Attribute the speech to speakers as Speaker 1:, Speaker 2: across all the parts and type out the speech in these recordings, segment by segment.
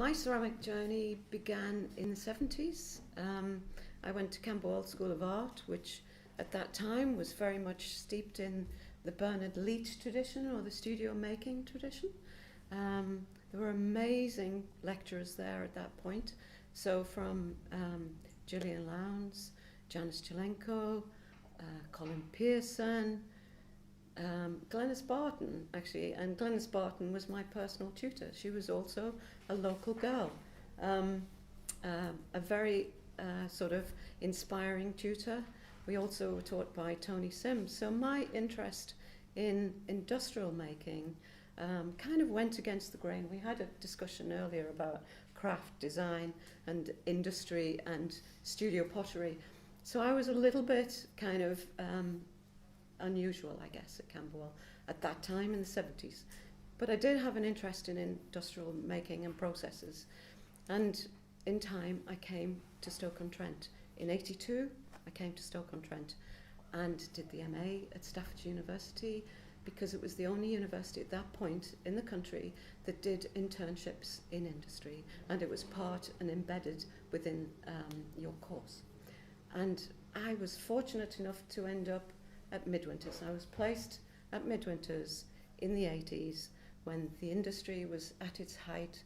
Speaker 1: My ceramic journey began in the 70s. I went to Camberwell School of Art, which at that time was very much steeped in the Bernard Leach tradition, or the studio making tradition. There were amazing lecturers there at that point. So from Gillian Lowndes, Janice Chelenko, Colin Pearson, Glenys Barton, actually, and Glenys Barton was my personal tutor. She was also a local girl, a very sort of inspiring tutor. We also were taught by Tony Sims. So my interest in industrial making kind of went against the grain. We had a discussion earlier about craft design and industry and studio pottery. So I was a little bit kind of unusual, I guess, at Camberwell at that time in the 70s. But I did have an interest in industrial making and processes. And in time, I came to Stoke-on-Trent. In '82, I came to Stoke-on-Trent and did the MA at Staffordshire University, because it was the only university at that point in the country that did internships in industry, and it was part and embedded within your course. And I was fortunate enough to end up at Midwinter's. I was placed at Midwinter's in the 80s when the industry was at its height.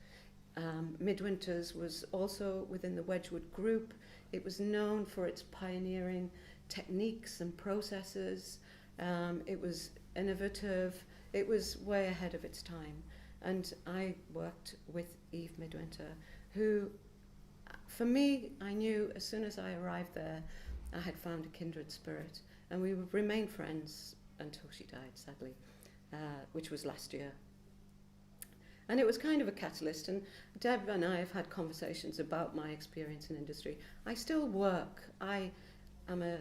Speaker 1: Midwinter's was also within the Wedgwood group. It was known for its pioneering techniques and processes. It was innovative. It was way ahead of its time. And I worked with Eve Midwinter, who, for me, I knew as soon as I arrived there, I had found a kindred spirit. And we would remain friends until she died, sadly, which was last year. And it was kind of a catalyst, and Deb and I have had conversations about my experience in industry. I still work. I am a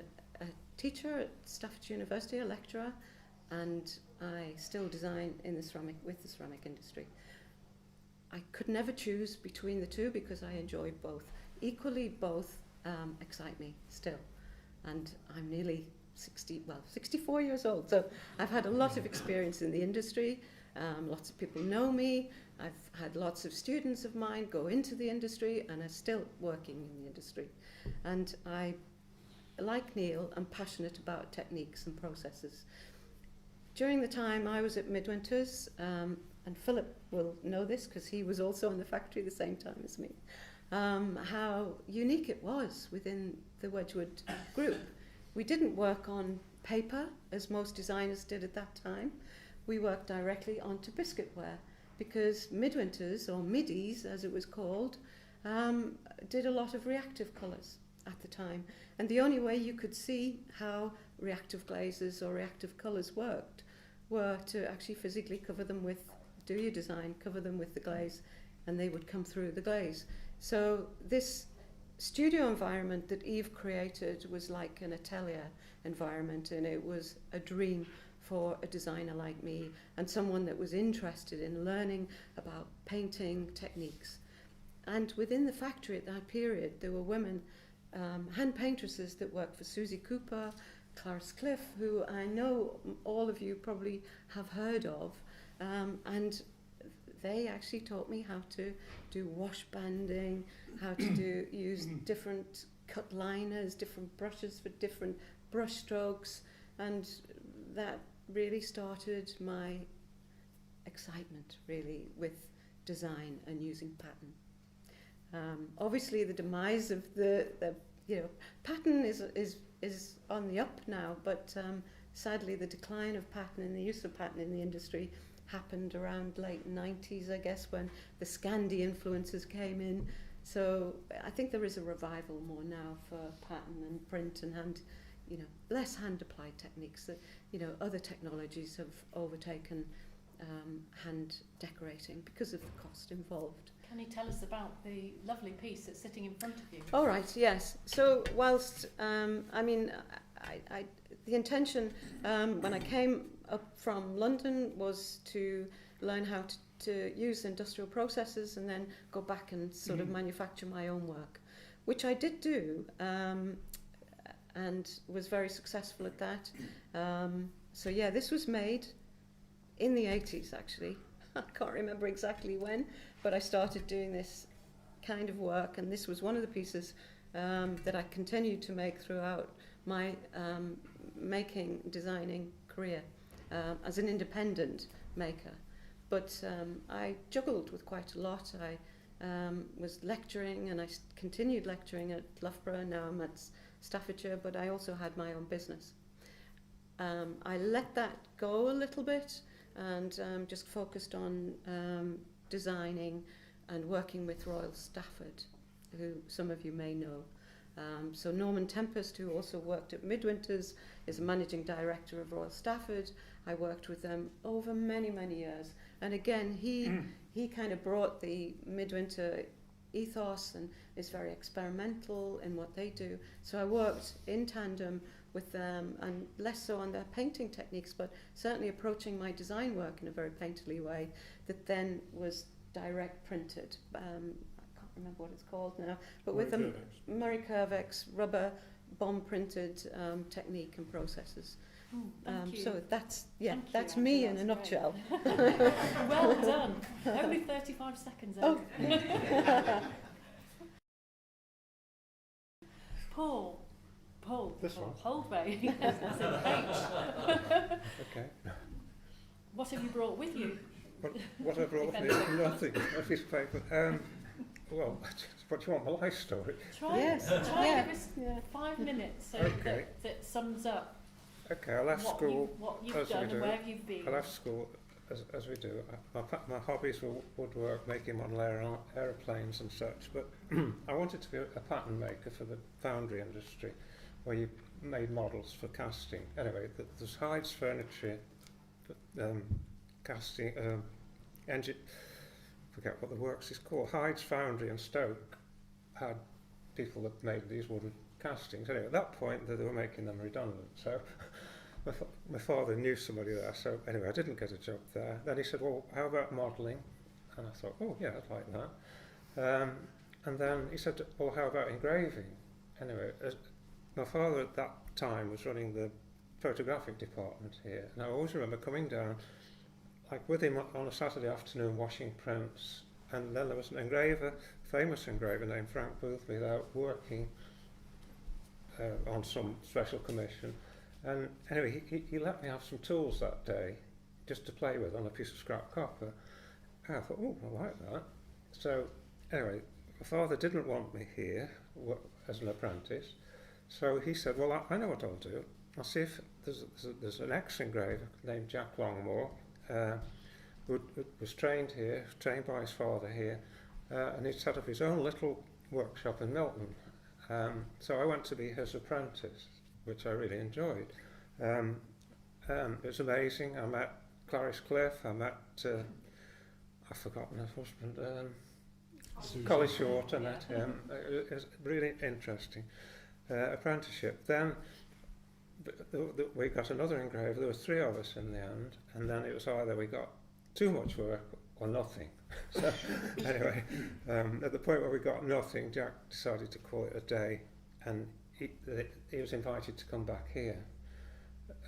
Speaker 1: teacher at Staffordshire University, a lecturer, and I still design in the ceramic, with the ceramic industry. I could never choose between the two because I enjoy both. Equally, both excite me still. And I'm nearly 64 years old, so I've had a lot of experience in the industry. Lots of people know me. I've had lots of students of mine go into the industry and are still working in the industry. And I, like Neil, am passionate about techniques and processes. During the time I was at Midwinter's, and Philip will know this because he was also in the factory the same time as me, how unique it was within the Wedgwood group. We didn't work on paper, as most designers did at that time. We worked directly onto biscuitware, because Midwinter's, or Middies as it was called, did a lot of reactive colours at the time. And the only way you could see how reactive glazes or reactive colours worked were to actually physically cover them with, do your design, cover them with the glaze, and they would come through the glaze. So this studio environment that Eve created was like an atelier environment, and it was a dream for a designer like me and someone that was interested in learning about painting techniques. And within the factory at that period, there were women, hand paintresses that worked for Susie Cooper, Clarice Cliff, who I know all of you probably have heard of, and they actually taught me how to do wash banding, how to use different cut liners, different brushes for different brush strokes, and that really started my excitement, really, with design and using pattern. Obviously, the demise of the pattern is on the up now, but sadly, the decline of pattern and the use of pattern in the industry happened around late 90s, I guess, when the Scandi influences came in. So I think there is a revival more now for pattern and print and hand, less hand-applied techniques. That, other technologies have overtaken hand decorating because of the cost involved.
Speaker 2: Can you tell us about the lovely piece that's sitting in front of you?
Speaker 1: All right, yes. So whilst, the intention when I came up from London was to learn how to use industrial processes and then go back and sort of manufacture my own work, which I did do, and was very successful at that. So yeah, this was made in the 80s, actually. I can't remember exactly when, but I started doing this kind of work, and this was one of the pieces that I continued to make throughout my designing career as an independent maker. But I juggled with quite a lot. I was lecturing, and I continued lecturing at Loughborough. Now I'm at Staffordshire, but I also had my own business. I let that go a little bit and just focused on designing and working with Royal Stafford, who some of you may know. So Norman Tempest, who also worked at Midwinters, is a managing director of Royal Stafford. I worked with them over many, many years. And again, he kind of brought the Midwinter ethos and is very experimental in what they do. So I worked in tandem with them, and less so on their painting techniques, but certainly approaching my design work in a very painterly way that then was direct printed. I can't remember what it's called now, but with the Murray Curvex rubber bomb printed technique and processes. So that's me in a nutshell.
Speaker 2: Well done. Only 35 seconds.
Speaker 1: Oh. Paul.
Speaker 3: This one.
Speaker 2: Holdway. Yes, that's an H.
Speaker 3: Okay.
Speaker 2: What have you brought with you?
Speaker 3: What I brought with me? Nothing. A piece of paper. Well, what do you want? My life story?
Speaker 2: Try and give us 5 minutes so that sums up.
Speaker 3: Okay, I left school.
Speaker 2: What you've done and where you've been.
Speaker 3: I left school as we do. My hobbies were woodwork, making model aeroplanes and such, but I wanted to be a pattern maker for the foundry industry, where you made models for casting. Anyway, there's Hyde's Furniture, casting, forget what the works is called. Hyde's Foundry in Stoke had people that made these wooden castings. Anyway, at that point, they were making them redundant. So my father knew somebody there. So anyway, I didn't get a job there. Then he said, well, how about modelling? And I thought, oh, yeah, I'd like that. And then he said, well, how about engraving? Anyway, my father at that time was running the photographic department here. And I always remember coming down, like with him on a Saturday afternoon washing prints. And then there was an engraver, famous engraver named Frank Boothby, out working on some special commission. And anyway, he let me have some tools that day just to play with on a piece of scrap copper. And I thought, oh, I like that. So anyway, my father didn't want me here as an apprentice. So he said, well, I know what I'll do. I'll see if there's an ex-engraver named Jack Longmore, who was trained here, trained by his father here, and he'd set up his own little workshop in Milton. So I went to be his apprentice, which I really enjoyed. It was amazing. I met Clarice Cliff, I met, I've forgotten her husband, Collie Short, I met him. It was really interesting apprenticeship. Then we got another engraver. There were 3 of us in the end, and then it was either we got too much work or nothing. So anyway, at the point where we got nothing, Jack decided to call it a day, and he was invited to come back here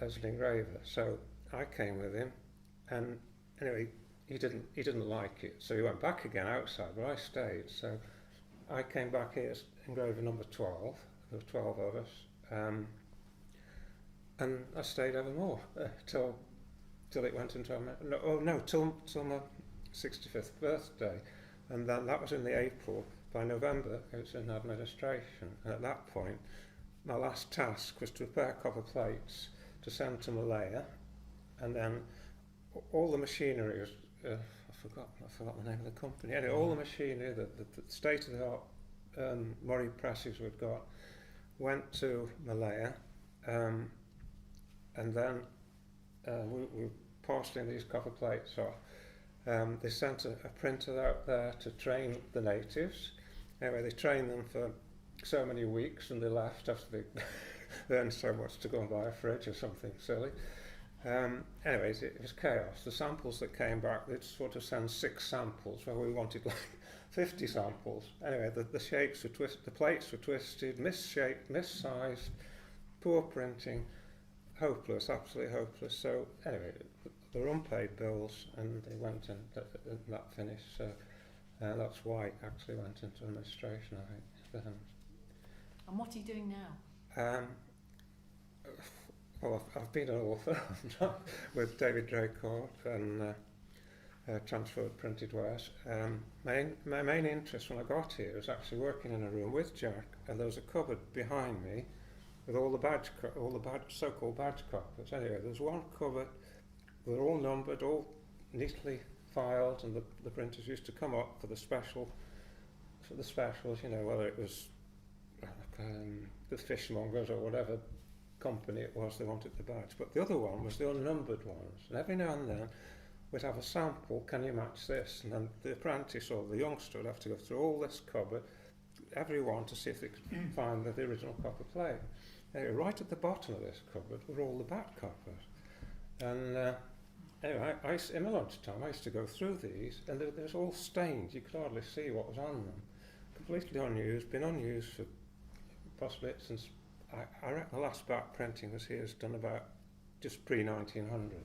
Speaker 3: as an engraver. So I came with him, and anyway, he didn't like it, so he went back again outside, but I stayed. So I came back here as engraver number 12. There were 12 of us, and I stayed ever more till it went into till my 65th birthday, and then that was in the April. By November, it was in administration, and at that point, my last task was to prepare copper plates to send to Malaya, and then all the machinery was, I forgot the name of the company. Anyway, all the machinery, the state-of-the-art Murray presses we'd got, went to Malaya, and then we were parceling these copper plates off. They sent a printer out there to train the natives. Anyway, they trained them for so many weeks, and they left after they earned so much to go and buy a fridge or something silly. Anyways, it was chaos. The samples that came back, they'd sort of send 6 samples where we wanted like 50 samples. Anyway, the shapes were twisted, the plates were twisted, misshaped, missized, poor printing, hopeless, absolutely hopeless. So anyway, there were unpaid bills, and they went in that finished. So that's why it actually went into administration, I think.
Speaker 2: And what are you doing now?
Speaker 3: Well, I've been an author with David Draycourt and Transferred Printed Wares. My main interest when I got here was actually working in a room with Jack, and there was a cupboard behind me with all the so-called badge copies. Anyway, there was one cupboard. They were all numbered, all neatly filed, and the printers used to come up for the specials, you know, whether it was the fishmongers or whatever company it was they wanted the badge. But the other one was the unnumbered ones, and every now and then we'd have a sample, can you match this? And then the apprentice or the youngster would have to go through all this cupboard, every one, to see if they could find the original copper plate. Anyway, right at the bottom of this cupboard were all the back coppers. And anyway, in my lunchtime, I used to go through these, and they was all stained. You could hardly see what was on them. Completely unused, been unused for possibly since, I reckon the last back printing was here, was done about just pre-1900.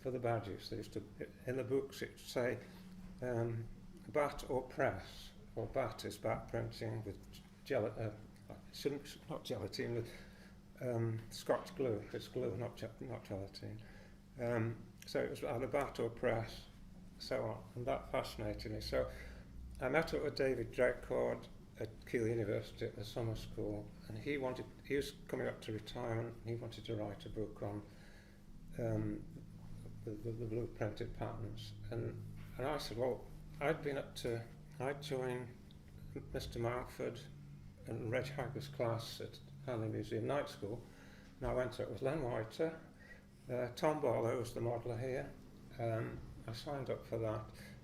Speaker 3: For the badges, they used to, in the books it would say bat or press, or bat is back printing with not gelatine, with Scotch glue. It's glue, not gelatine. So it was either bat or press, so on, and that fascinated me. So I met up with David Draycourt at Keele University at the summer school, and he was coming up to retirement. He wanted to write a book on the blue printed patterns, and I said, well, I'd joined Mr. Mountford and Reg Hagger's class at Hanley Museum Night School, and I went up with Len Whiter, Tom Barlow was the modeller here. I signed up for that.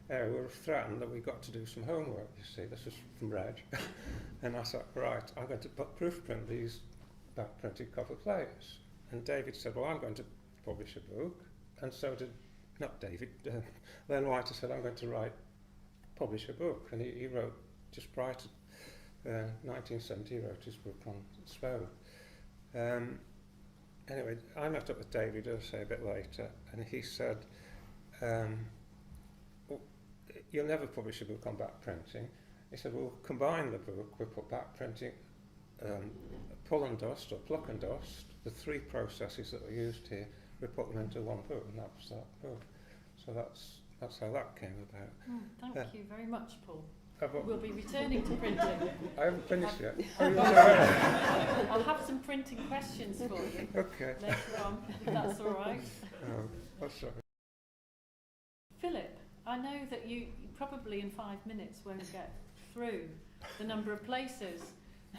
Speaker 3: We were threatened that we got to do some homework, you see. This was from Reg. And I thought, right, I'm going to proof print these back printed copper plates. And David said, well, I'm going to publish a book. And so did, not David, Len Whiter said, I'm going to publish a book. And he wrote, just prior to 1970, he wrote his book on Spode. Anyway, I met up with David, I'll say a bit later, and he said, well, you'll never publish a book on back printing. He said, we'll combine the book, we'll put back printing, pull and dust or pluck and dust, the three processes that are used here, we put them into one book, and that was that book. So that's how that came about.
Speaker 2: Thank you very much, Paul. We'll be returning to printing.
Speaker 3: I haven't finished yet.
Speaker 2: I'll have some printing questions for you later on, if that's all right.
Speaker 3: That's all right.
Speaker 2: Philip, I know that you probably in 5 minutes won't get through the number of places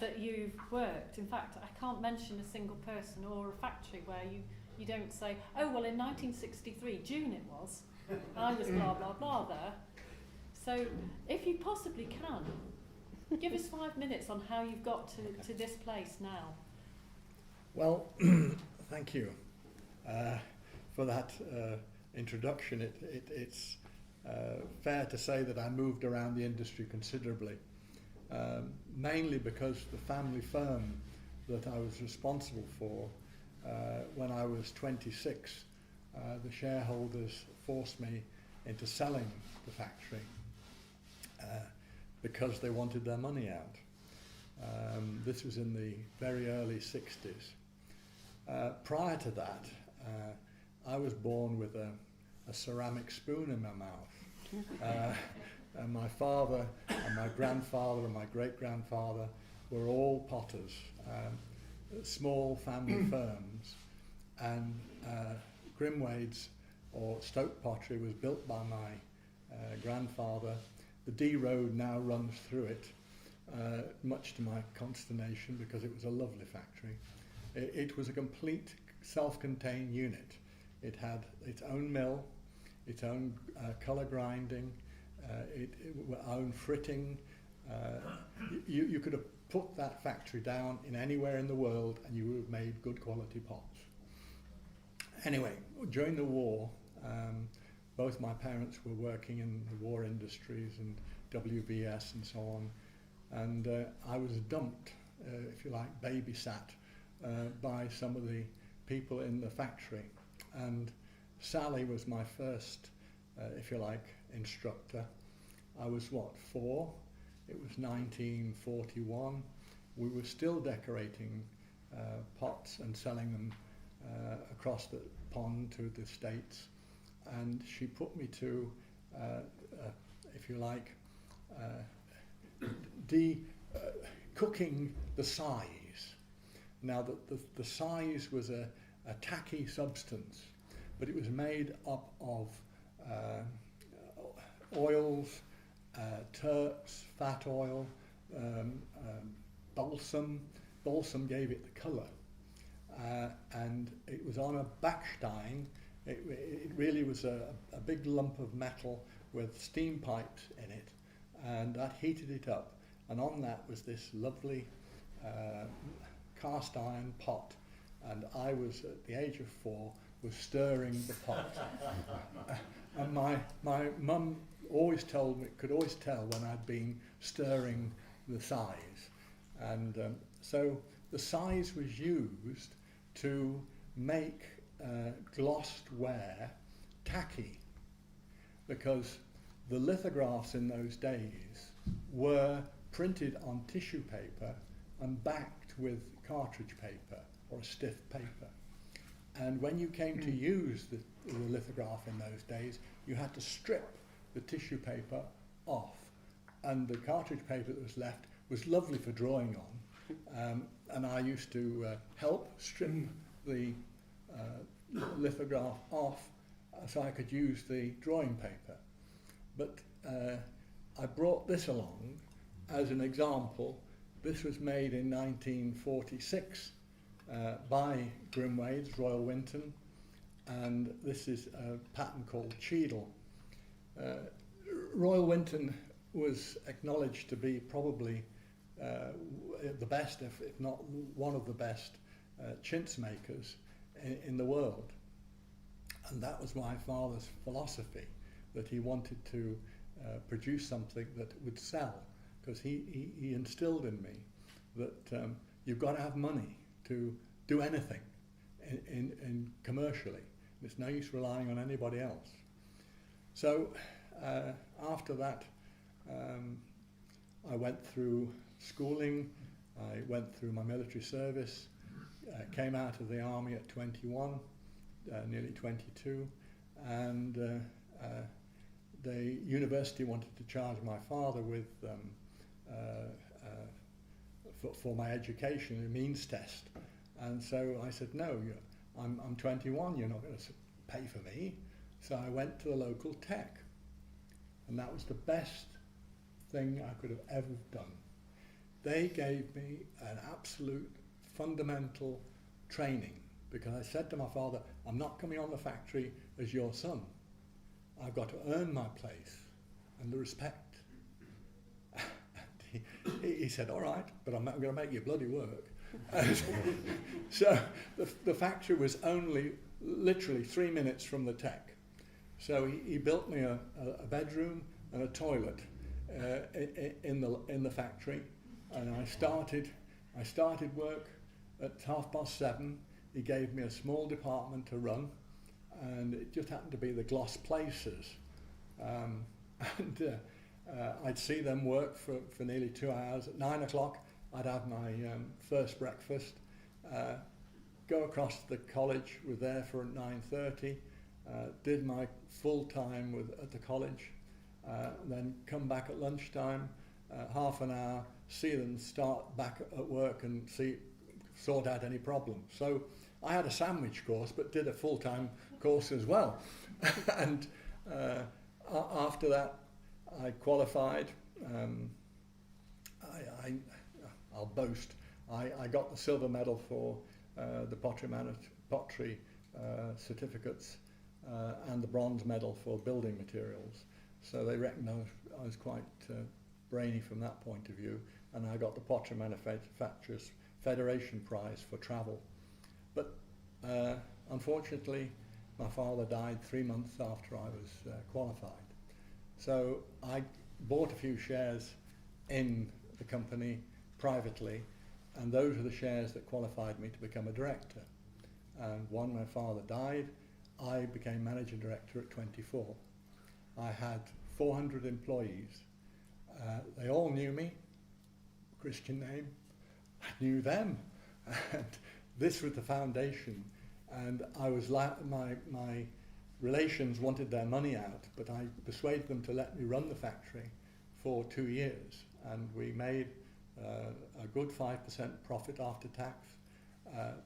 Speaker 2: that you've worked. In fact, I can't mention a single person or a factory where you don't say, oh, well, in 1963, June it was, I was blah, blah, blah there. So if you possibly can, give us 5 minutes on how you've got to this place now.
Speaker 4: Well, thank you for that introduction. It's fair to say that I moved around the industry considerably, mainly because the family firm that I was responsible for, when I was 26, the shareholders forced me into selling the factory because they wanted their money out. This was in the very early 60s. Prior to that, I was born with a ceramic spoon in my mouth. And my father and my grandfather and my great-grandfather were all potters, small family firms. And Grimwade's, or Stoke Pottery, was built by my grandfather. The D Road now runs through it, much to my consternation, because it was a lovely factory. It was a complete self-contained unit. It had its own mill, its own colour grinding, its own fritting. You could have put that factory down in anywhere in the world and you would have made good quality pots. Anyway, during the war, both my parents were working in the war industries and WBS and so on, and I was dumped, if you like, babysat by some of the people in the factory. And Sally was my first, if you like, instructor. I was, 4? It was 1941. We were still decorating pots and selling them across the pond to the States. And she put me to, if you like, cooking the size. Now, the size was a tacky substance, but it was made up of oils, Turks, fat oil, balsam. Balsam gave it the colour, and it was on a backstein. It really was a big lump of metal with steam pipes in it, and that heated it up, and on that was this lovely cast iron pot, and I was, at the age of 4, was stirring the pot. And my mum always told me, could always tell when I'd been stirring the size, and so the size was used to make glossed ware tacky, because the lithographs in those days were printed on tissue paper and backed with cartridge paper or a stiff paper. And when you came to use the lithograph in those days, you had to strip the tissue paper off, and the cartridge paper that was left was lovely for drawing on. And I used to help strip the lithograph off so I could use the drawing paper. But I brought this along as an example. This was made in 1946 by Grimwade's, Royal Winton, and this is a pattern called Cheadle. Royal Winton was acknowledged to be probably the best, if not one of the best, chintz makers in the world. And that was my father's philosophy, that he wanted to produce something that would sell, because he instilled in me that you've got to have money to do anything in commercially. There's no use relying on anybody else. So after that, I went through schooling, I went through my military service, came out of the army at 21, nearly 22, and the university wanted to charge my father with for my education, a means test, and so I said, no, I'm 21, you're not going to pay for me. So I went to the local tech, and that was the best thing I could have ever done. They gave me an absolute fundamental training, because I said to my father, I'm not coming on the factory as your son. I've got to earn my place and the respect. He said, all right, but I'm not going to make you bloody work. So the factory was only literally 3 minutes from the tech. So he built me a bedroom and a toilet in the factory, and I started work at 7:30. He gave me a small department to run, and it just happened to be the gloss places, and I'd see them work for nearly 2 hours. At 9 o'clock I'd have my first breakfast, go across to the college, was there for 9:30, did my full time at the college, then come back at lunchtime, half an hour, see them start back at work and sort out any problems. So I had a sandwich course, but did a full-time course as well. And after that, I qualified. I'll boast. I got the silver medal for the pottery certificates and the bronze medal for building materials. So they reckoned I was quite brainy from that point of view, and I got the Pottery Manufacturers Federation Prize for travel. But unfortunately, my father died 3 months after I was qualified. So I bought a few shares in the company privately, and those are the shares that qualified me to become a director. And when my father died, I became managing director at 24. I had 400 employees. They all knew me, Christian name. I knew them. And this was the foundation. And I was my relations wanted their money out, but I persuaded them to let me run the factory for 2 years. And we made a good 5% profit after tax,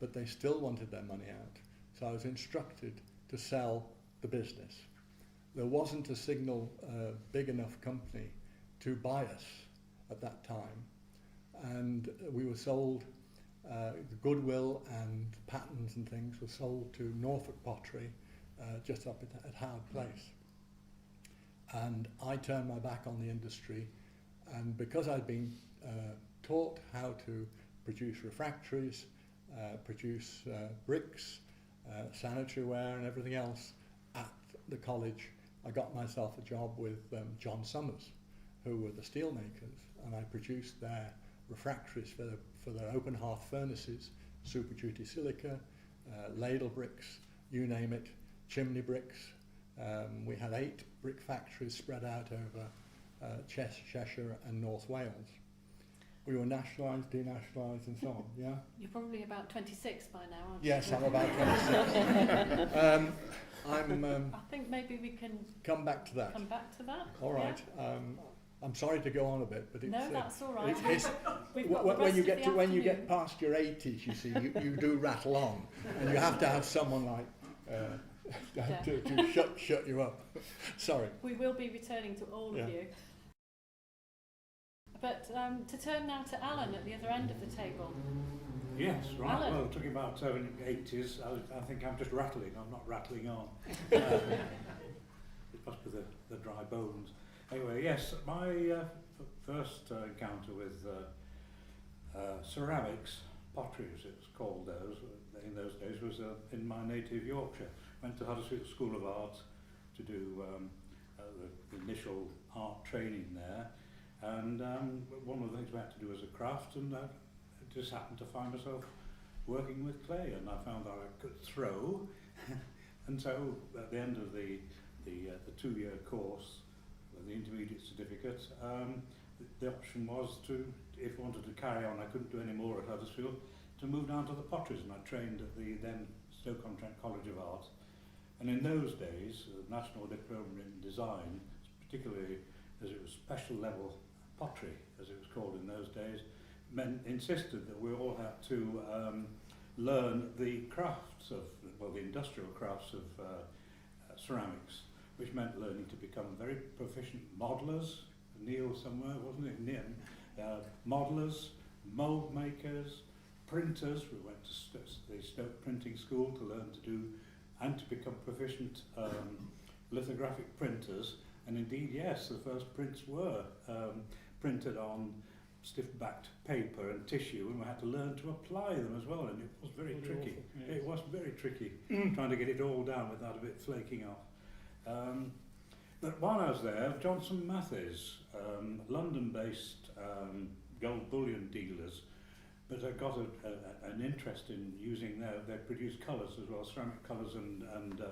Speaker 4: but they still wanted their money out. So I was instructed to sell the business. There wasn't a single big enough company to buy us at that time. And we were sold, the goodwill and patents and things were sold to Norfolk Pottery, just up at Howard Place. And I turned my back on the industry, and because I'd been taught how to produce refractories, produce bricks, sanitary ware and everything else at the college, I got myself a job with John Summers, who were the steel makers, and I produced their refractories for their open hearth furnaces, super duty silica, ladle bricks, you name it, chimney bricks. We had 8 brick factories spread out over Cheshire and North Wales. We were nationalised, denationalised and so on, yeah?
Speaker 2: You're probably about 26 by now, aren't you?
Speaker 4: Yes, I'm about 26.
Speaker 2: I think maybe we can
Speaker 4: come back to that.
Speaker 2: come back to that.
Speaker 4: All right.
Speaker 2: Yeah?
Speaker 4: I'm sorry to go on a bit, but it's,
Speaker 2: No, that's all right.
Speaker 4: it's
Speaker 2: We've got the
Speaker 4: when
Speaker 2: rest
Speaker 4: you
Speaker 2: of
Speaker 4: get
Speaker 2: the
Speaker 4: when you
Speaker 2: afternoon.
Speaker 4: get past your 80s, you see, you do rattle on, and you have to have someone like to shut you up. Sorry.
Speaker 2: We will be returning to all
Speaker 4: Yeah.
Speaker 2: of you. But to turn now to Alan at the other end of the table.
Speaker 5: Yes, right.
Speaker 2: Alan.
Speaker 5: Well, talking about 80s, I think I'm just rattling. I'm not rattling on. It must be the dry bones. Anyway, yes, my first encounter with ceramics, pottery as it's called in those days, was in my native Yorkshire. Went to Huddersfield School of Art to do the initial art training there. And one of the things we had to do as a craft, and I just happened to find myself working with clay, and I found that I could throw. And so at the end of the 2-year course, the intermediate certificate, the option was to, if I wanted to carry on, I couldn't do any more at Huddersfield, to move down to the potteries, and I trained at the then Stoke-on-Trent College of Art. And in those days, the National Diploma in Design, particularly as it was special level pottery, as it was called in those days, insisted that we all had to learn the crafts of, well, the industrial crafts of ceramics, which meant learning to become very proficient modellers. Neil somewhere, wasn't it? Neil. Modellers, mould makers, printers. We went to the Stoke Printing School to learn to do and to become proficient lithographic printers. And indeed, yes, the first prints were printed on stiff-backed paper and tissue, and we had to learn to apply them as well, and it was very tricky.
Speaker 3: Yes.
Speaker 5: It was very tricky, trying to get it all down without a bit flaking off. But while I was there, Johnson Matthys, London-based gold bullion dealers, but I got an interest in using they produce colours as well, ceramic colours and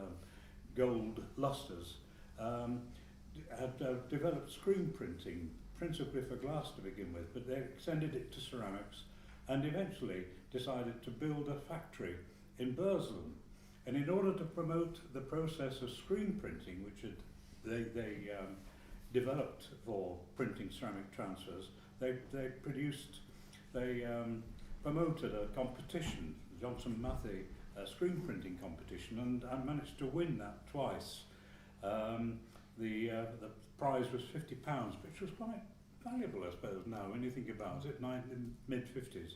Speaker 5: gold lustres. Had developed screen printing, principally for glass to begin with, but they extended it to ceramics and eventually decided to build a factory in Burslem. And in order to promote the process of screen printing, which they developed for printing ceramic transfers, they promoted a competition, Johnson Matthey screen printing competition, and I managed to win that twice. The prize was £50, which was quite valuable, I suppose, now when you think about it, in the mid-50s.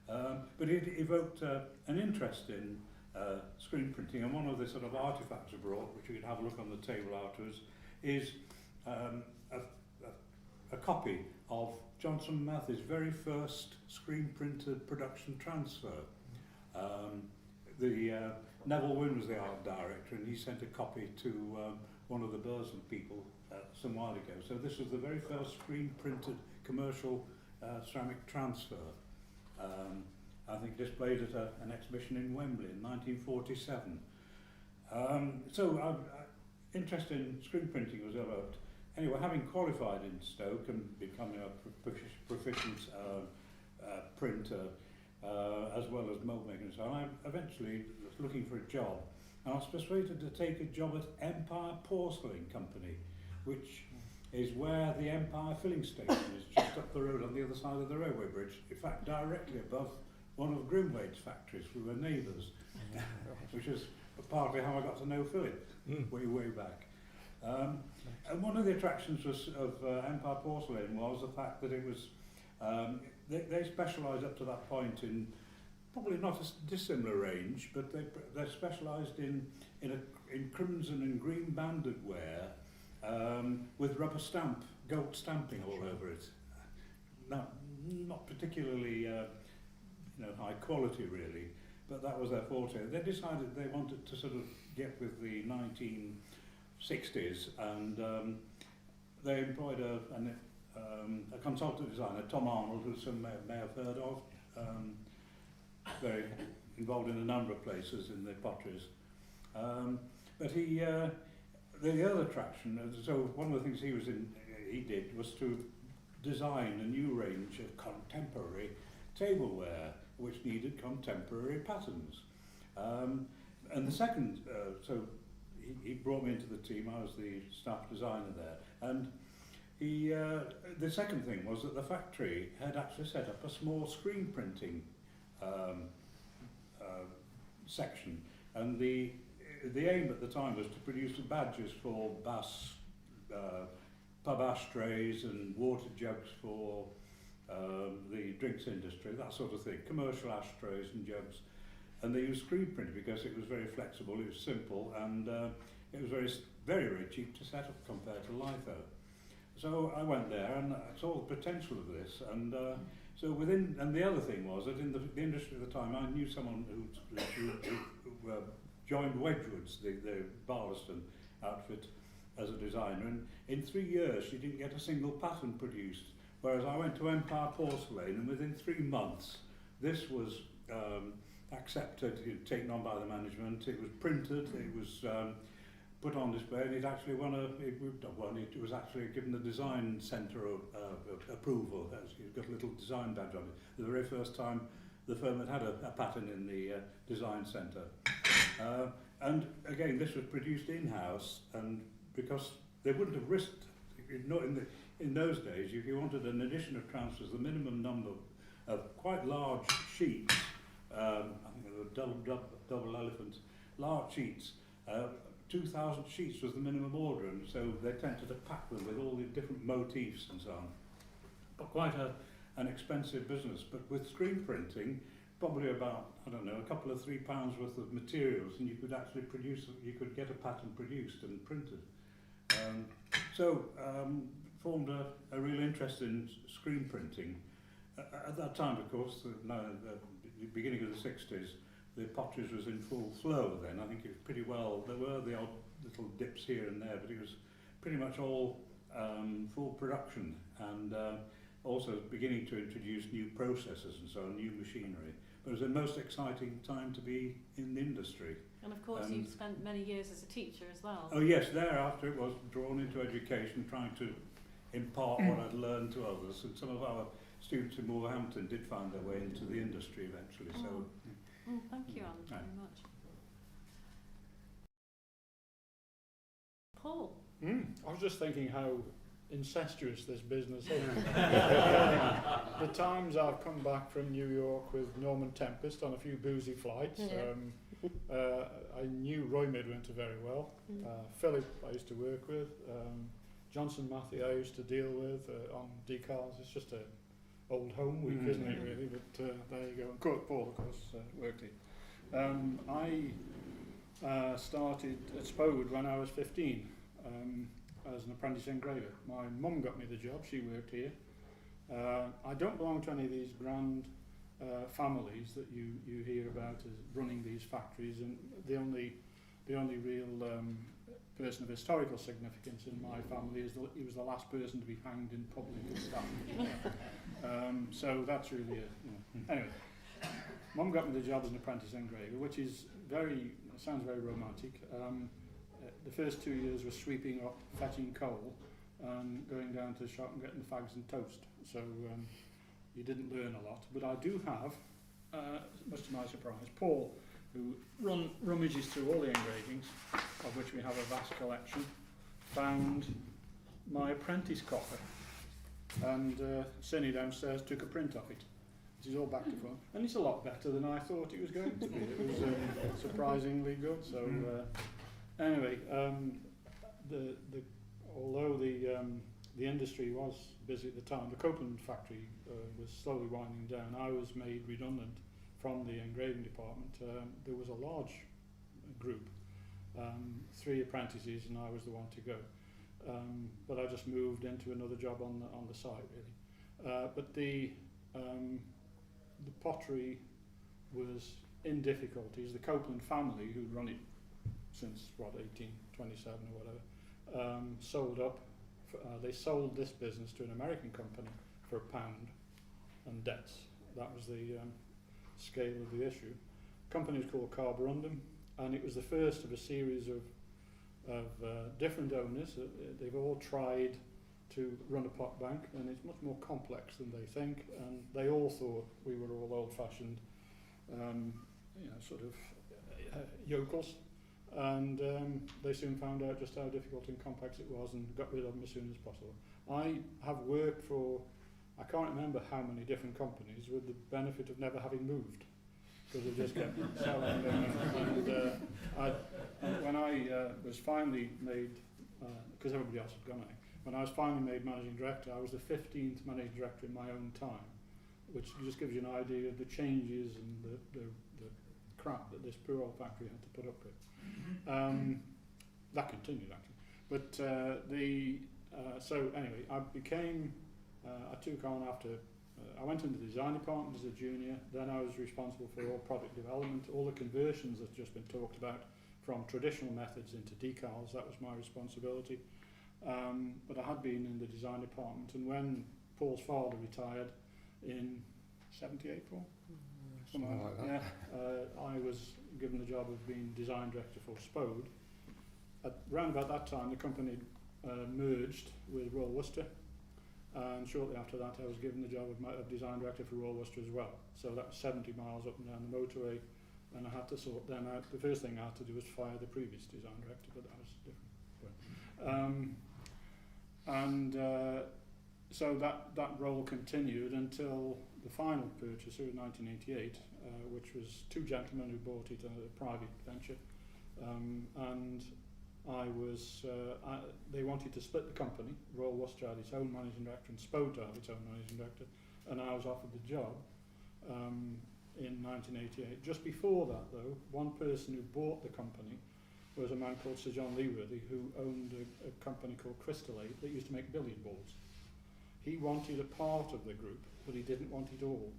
Speaker 5: But it evoked an interest in screen printing, and one of the sort of artefacts I brought, which you can have a look on the table afterwards, is a copy of Johnson Matthey's very first screen-printed production transfer. Neville Wynne was the art director, and he sent a copy to one of the Burslem people some while ago. So this was the very first screen-printed commercial ceramic transfer. I think displayed at an exhibition in Wembley in 1947. Interest in screen printing was developed. Anyway, having qualified in Stoke and becoming a proficient printer, as well as mould making, so I eventually was looking for a job. And I was persuaded to take a job at Empire Porcelain Company, which is where the Empire filling station is, just up the road on the other side of the railway bridge. In fact, directly above one of Grimwade's factories. We were neighbours, which is partly how I got to know Philip way back. And one of the attractions of Empire Porcelain was the fact that it was they specialised up to that point in probably not a dissimilar range, but they specialised in crimson and green banded ware with rubber gold stamping all over it. Not particularly high quality really, but that was their forte. They decided they wanted to sort of get with the 1960s, and they employed a consultant designer, Tom Arnold, who some may have heard of. Very involved in a number of places in the potteries. But he, the other attraction, so one of the things he did was to design a new range of contemporary tableware which needed contemporary patterns. And the second, so he brought me into the team. I was the staff designer there, and the second thing was that the factory had actually set up a small screen printing section, and the aim at the time was to produce badges for pub ashtrays and water jugs for the drinks industry, that sort of thing, commercial ashtrays and jugs. And they used screen print because it was very flexible, it was simple, and it was very cheap to set up compared to litho. So I went there and I saw the potential of this, and and the other thing was that in the industry at the time, I knew someone who joined Wedgwood's, the Barlaston outfit, as a designer, and in 3 years she didn't get a single pattern produced, whereas I went to Empire Porcelain, and within 3 months this was accepted, taken on by the management, it was printed, it was put on display, and it actually it was actually given the design centre approval. It got a little design badge on it. The very first time the firm had a pattern in the design centre. And again, this was produced in-house, and because they wouldn't have risked, in those days, if you wanted an edition of transfers, the minimum number of quite large sheets, I think they were double elephants, large sheets, 2,000 sheets was the minimum order, and so they tended to pack them with all the different motifs and so on. But quite an expensive business. But with screen printing, probably about, I don't know, a couple of £3 worth of materials, and you could actually you could get a pattern produced and printed. Formed a real interest in screen printing. At that time, of course, the beginning of the 60s, the potteries was in full flow then. I think it was pretty well, there were the odd little dips here and there, but it was pretty much all full production, and also beginning to introduce new processes and so on, new machinery. But it was the most exciting time to be in the industry.
Speaker 2: And of course you've spent many years as a teacher as well.
Speaker 5: Oh yes, thereafter it was drawn into education, trying to impart what I'd learned to others, and some of our students in Wolverhampton did find their way into the industry eventually.
Speaker 2: Thank you, Alan, very much. Paul?
Speaker 6: I was just thinking how incestuous this business is. The times I've come back from New York with Norman Tempest on a few boozy flights. I knew Roy Midwinter very well. Philip I used to work with. Johnson Matthew I used to deal with on decals. It's just a old home week, isn't it really? But there you go. And Paul of course worked here. I started at Spode when I was 15 as an apprentice engraver. My mum got me the job, she worked here. I don't belong to any of these grand families that you hear about as running these factories, and the only real person of historical significance in my family is that he was the last person to be hanged in public and stuff. So that's really anyway. Mum got me the job as an apprentice engraver, which is it sounds very romantic. The first 2 years was sweeping up, fetching coal, and going down to the shop and getting the fags and toast. So you didn't learn a lot. But I do have, much to my surprise, Paul, who rummages through all the engravings, of which we have a vast collection, found my apprentice copper. And Cindy downstairs took a print of it. This is all back to front. And it's a lot better than I thought it was going to be. It was surprisingly good. So anyway, although the industry was busy at the time, the Copeland factory was slowly winding down. I was made redundant from the engraving department. There was a large group, 3 apprentices, and I was the one to go. But I just moved into another job on the site, really. But the pottery was in difficulties. The Copeland family, who'd run it since 1827 or whatever, sold up. They sold this business to an American company for £1 and debts. That was the scale of the issue. The company was called Carborundum, and it was the first of a series of different owners. They've all tried to run a pot bank, and it's much more complex than they think, and they all thought we were all old-fashioned, sort of yokels, and they soon found out just how difficult and complex it was and got rid of them as soon as possible. I have worked for, I can't remember how many different companies, with the benefit of never having moved, because they just kept selling them, and when I was finally made, because everybody else had gone out, when I was finally made managing director, I was the 15th managing director in my own time, which just gives you an idea of the changes and the crap that this poor old factory had to put up with. That continued actually, but so anyway, I took on after. I went into the design department as a junior. Then I was responsible for all product development, all the conversions that's just been talked about from traditional methods into decals. That was my responsibility. But I had been in the design department, and when Paul's father retired in 78, Paul? Something like that. Yeah, I was given the job of being design director for Spode. Around about that time, the company merged with Royal Worcester, and shortly after that, I was given the job of design director for Royal Worcester as well. So that was 70 miles up and down the motorway, and I had to sort them out. The first thing I had to do was fire the previous design director, but that was different. So that role continued until the final purchaser in 1988, which was 2 gentlemen who bought it as a private venture, and they wanted to split the company. Royal Worcester had its own managing director and Spode had its own managing director, and I was offered the job in 1988. Just before that, though, one person who bought the company was a man called Sir John Leeworthy, who owned a company called Crystallate that used to make billiard balls. He wanted a part of the group, but he didn't want it all,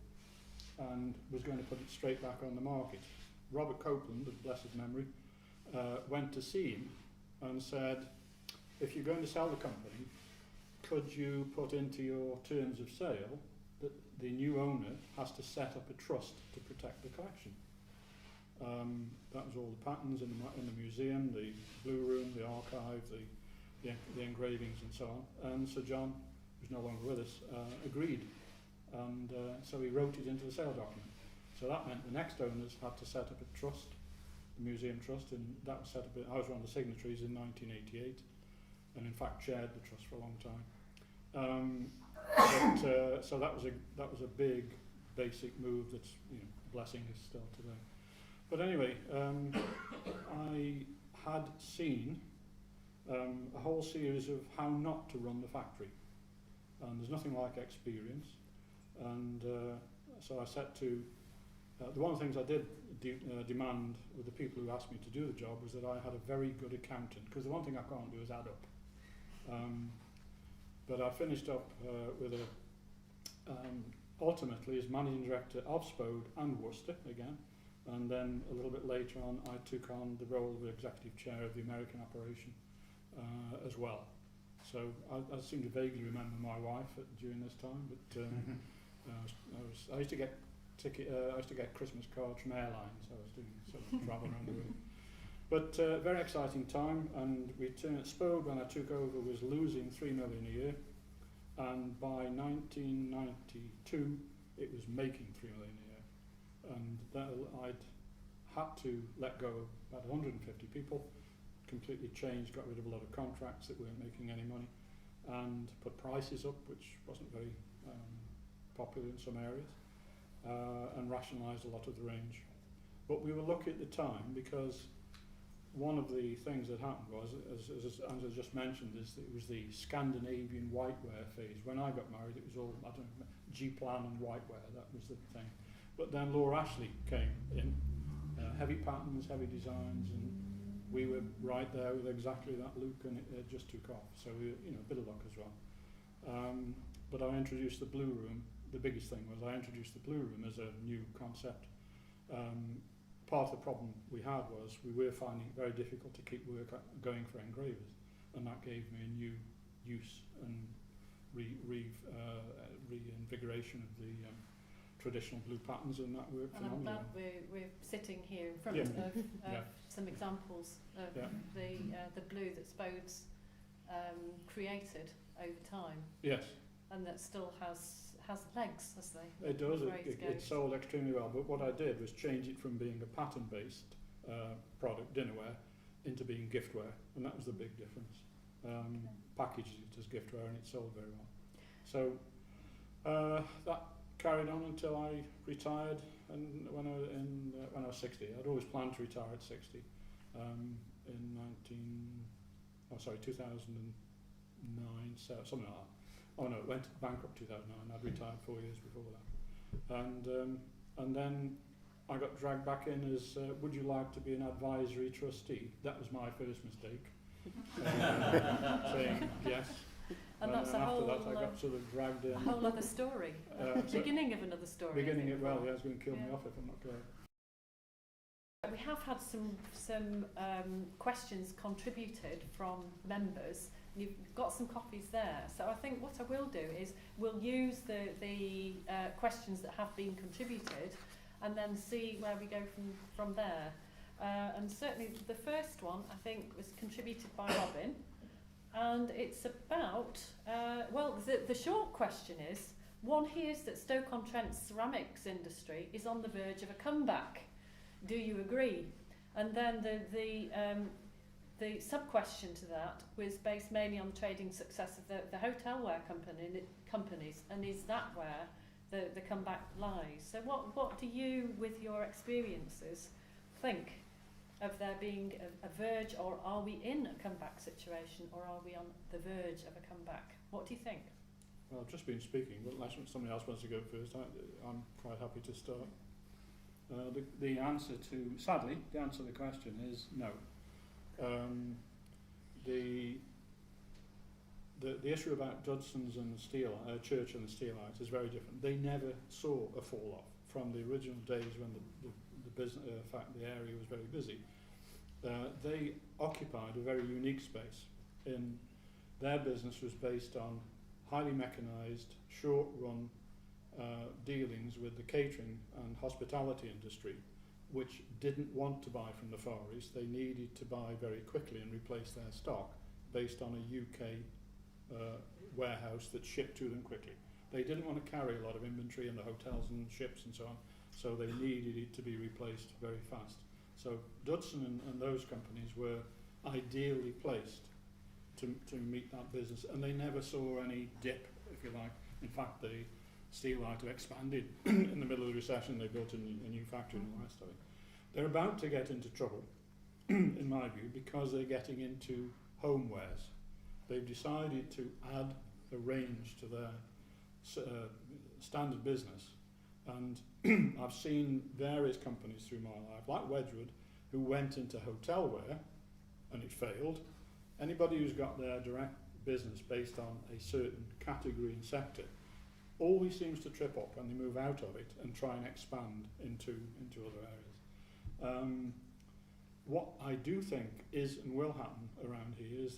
Speaker 6: and was going to put it straight back on the market. Robert Copeland, of blessed memory, went to see him and said, if you're going to sell the company, could you put into your terms of sale that the new owner has to set up a trust to protect the collection? That was all the patterns in the museum, the blue room, the archive, the engravings and so on. And Sir John, who's no longer with us, agreed. And so he wrote it into the sale document. So that meant the next owners had to set up a trust, the museum trust, and that was set up. I was one of the signatories in 1988, and in fact chaired the trust for a long time. So that was a big, basic move that's blessing us still today. But anyway, I had seen a whole series of how not to run the factory, and there's nothing like experience. And so I set to. One of the things I did demand with the people who asked me to do the job was that I had a very good accountant, because the one thing I can't do is add up. But I finished up with ultimately as managing director of Spode and Worcester again, and then a little bit later on I took on the role of executive chair of the American operation as well. So I seem to vaguely remember my wife during this time, but I used to get ticket. I used to get Christmas cards from airlines. I was doing sort of travel around the world. But very exciting time, and we turned Spode when I took over was losing 3 million a year, and by 1992 it was making 3 million a year, and that I'd had to let go of about 150 people, completely changed, got rid of a lot of contracts that weren't making any money, and put prices up, which wasn't very popular in some areas, and rationalised a lot of the range. But we were lucky at the time because one of the things that happened was, as Angela just mentioned, is that it was the Scandinavian whiteware phase. When I got married, it was all, I don't know, G-plan and whiteware, that was the thing. But then Laura Ashley came in, heavy patterns, heavy designs, and we were right there with exactly that look, and it just took off. So, a bit of luck as well. But I introduced the Blue Room. The biggest thing was I introduced the Blue Room as a new concept. Part of the problem we had was we were finding it very difficult to keep work going for engravers, and that gave me a new use and reinvigoration of the traditional blue patterns, and that worked
Speaker 2: And I'm
Speaker 6: phenomenally.
Speaker 2: glad we're sitting here in front
Speaker 6: Yeah.
Speaker 2: of
Speaker 6: Yeah.
Speaker 2: some examples of
Speaker 6: Yeah.
Speaker 2: the blue that Spode's created over time,
Speaker 6: Yes,
Speaker 2: and that still has legs, as they
Speaker 6: it does.
Speaker 2: phrase
Speaker 6: It
Speaker 2: goes.
Speaker 6: sold extremely well, but what I did was change it from being a pattern-based product, dinnerware, into being giftware, and that was the big difference. Packaged it as giftware, and it sold very well. So that carried on until I retired, and when I was 60. I'd always planned to retire at 60. In 2009, so something like that. Oh no, it went bankrupt 2009. I'd retired 4 years before that, and then I got dragged back in as would you like to be an advisory trustee? That was my first mistake, saying yes.
Speaker 2: And that's
Speaker 6: then
Speaker 2: a
Speaker 6: after
Speaker 2: whole,
Speaker 6: that, I got sort of dragged in.
Speaker 2: a whole other story.
Speaker 6: So
Speaker 2: Beginning of another story. I
Speaker 6: beginning
Speaker 2: think,
Speaker 6: it well,
Speaker 2: for-
Speaker 6: yeah, it's going to kill me
Speaker 2: Yeah.
Speaker 6: off if I'm not careful.
Speaker 2: We have had some questions contributed from members. You've got some copies there. So I think what I will do is we'll use the questions that have been contributed and then see where we go from there. And certainly the first one, I think, was contributed by Robin. And it's about, the short question is, one hears that Stoke-on-Trent's ceramics industry is on the verge of a comeback. Do you agree? And then the sub-question to that was based mainly on the trading success of the hotelware companies, and is that where the comeback lies? So what do you, with your experiences, think of there being a verge, or are we in a comeback situation, or are we on the verge of a comeback? What do you think?
Speaker 6: Well, I've just been speaking, but unless somebody else wants to go first, I'm quite happy to start. The answer to the question is no. The issue about Dudson's and the Church and the Steelites is very different. They never saw a fall off from the original days when the business, the area was very busy. They occupied a very unique space. In their business was based on highly mechanised, short-run dealings with the catering and hospitality industry, which didn't want to buy from the Far East. They needed to buy very quickly and replace their stock based on a UK warehouse that shipped to them quickly. They didn't want to carry a lot of inventory in the hotels and ships and so on, so they needed it to be replaced very fast. So Dudson and those companies were ideally placed to meet that business, and they never saw any dip, if you like. In fact, the Steelite expanded in the middle of the recession. They built a new factory and all the rest of it. They're about to get into trouble, in my view, because they're getting into homewares. They've decided to add a range to their standard business, and I've seen various companies through my life, like Wedgwood, who went into hotelware and it failed. Anybody who's got their direct business based on a certain category and sector always seems to trip up when they move out of it and try and expand into other areas. What I do think is and will happen around here is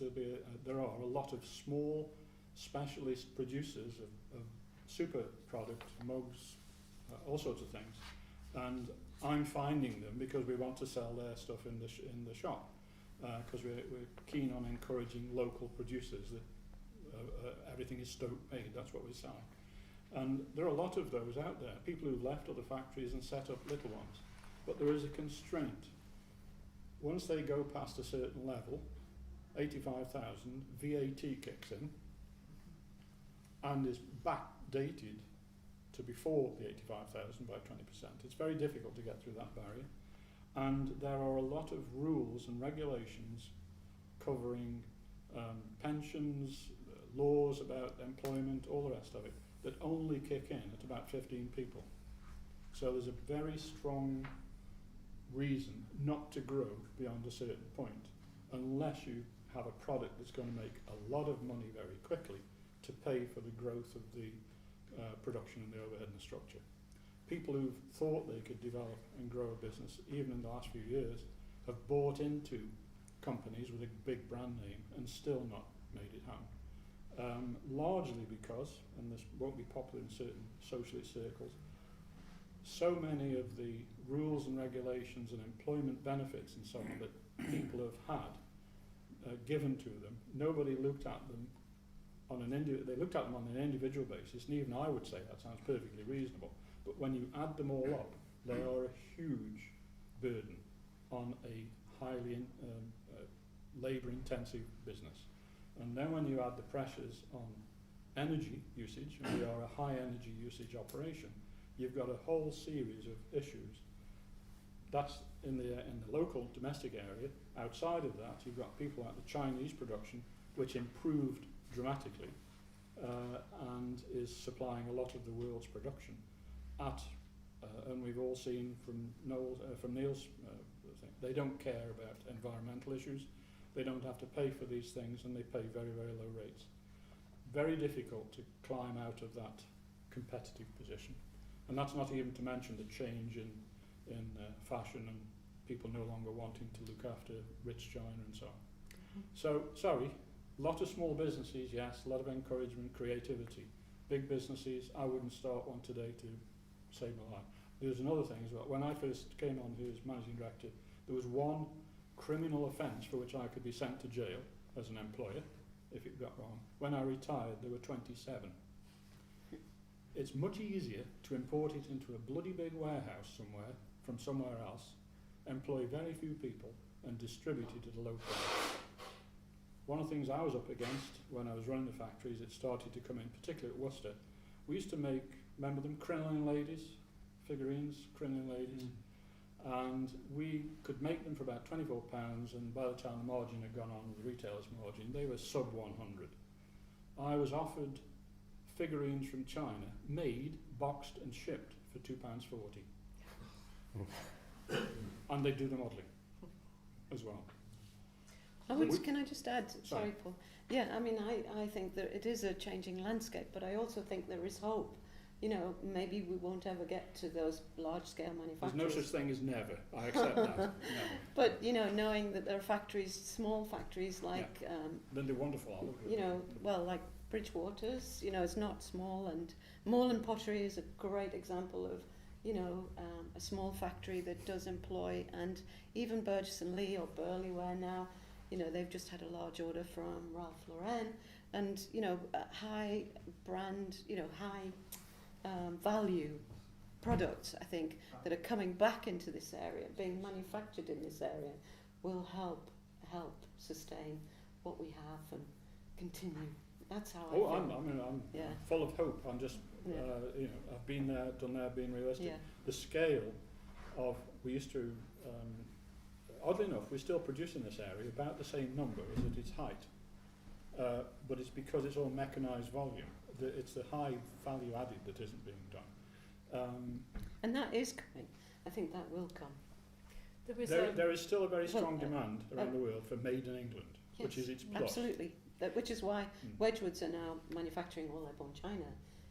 Speaker 6: there are a lot of small specialist producers of super product, mugs, all sorts of things. And I'm finding them because we want to sell their stuff in the shop, because we're keen on encouraging local producers. That everything is Stoke made, that's what we're selling. And there are a lot of those out there, people who've left other factories and set up little ones. But there is a constraint. Once they go past a certain level, 85,000, VAT kicks in and is backdated to before the 85,000 by 20%. It's very difficult to get through that barrier. And there are a lot of rules and regulations covering pensions, laws about employment, all the rest of it, that only kick in at about 15 people. So there's a very strong reason not to grow beyond a certain point unless you have a product that's going to make a lot of money very quickly to pay for the growth of the production and the overhead and the structure. People who've thought they could develop and grow a business, even in the last few years, have bought into companies with a big brand name and still not made it happen. Largely because, and this won't be popular in certain socialist circles, so many of the rules and regulations and employment benefits and so on that people have had given to them, nobody looked at them on they looked at them on an individual basis, and even I would say that sounds perfectly reasonable. But when you add them all up, they are a huge burden on a highly labour-intensive business. And then when you add the pressures on energy usage, and we are a high energy usage operation, you've got a whole series of issues. That's in the local domestic area. Outside of that, you've got people like the Chinese production, which improved dramatically and is supplying a lot of the world's production at, and we've all seen from Neil's thing, they don't care about environmental issues. They don't have to pay for these things, and they pay very, very low rates. Very difficult to climb out of that competitive position. And that's not even to mention the change in fashion and people no longer wanting to look after rich China and so on. So, sorry, a lot of small businesses, yes, a lot of encouragement, creativity. Big businesses, I wouldn't start one today to save my life. There's another thing as well. When I first came on here as managing director, there was one criminal offence for which I could be sent to jail as an employer if it got wrong. When I retired, there were 27. It's much easier to import it into a bloody big warehouse somewhere from somewhere else, employ very few people, and distribute it at a low price. One of the things I was up against when I was running the factories, it started to come in, particularly at Worcester. We used to make, remember them, crinoline ladies, figurines, crinoline ladies, and we could make them for about £24, and by the time the margin had gone on, the retailer's margin, they were sub 100. I was offered figurines from China, made, boxed and shipped for £2.40. And they do the modelling as well.
Speaker 1: Can I just add, sorry Paul, yeah, I mean I think that it is a changing landscape, but I also think there is hope. You know, maybe we won't ever get to those large-scale manufacturers.
Speaker 6: There's no such thing as never. I accept that. No.
Speaker 1: But you know, knowing that there are factories, small factories like,
Speaker 6: then they're wonderful.
Speaker 1: you know, well, like Bridgewater's. You know, it's not small, and Moreland Pottery is a great example of, you know, a small factory that does employ, and even Burgess and Lee or Burley, where now, you know, they've just had a large order from Ralph Lauren, and you know, high brand, you know, high value products, I think, that are coming back into this area, being manufactured in this area, will help sustain what we have and continue. That's how I feel.
Speaker 6: I'm full of hope. I'm just, you know, I've been there, done that, been realistic.
Speaker 1: Yeah.
Speaker 6: The scale of, we used to, oddly enough, we're still producing this area about the same number as at its height, but it's because it's all mechanised volume. It's the high value added that isn't being done.
Speaker 1: And that is coming. I think that will come.
Speaker 6: There is still a very strong demand around the world for made in England,
Speaker 1: yes,
Speaker 6: which is its plus.
Speaker 1: Absolutely. Which is why Wedgwoods are now manufacturing all their Bon China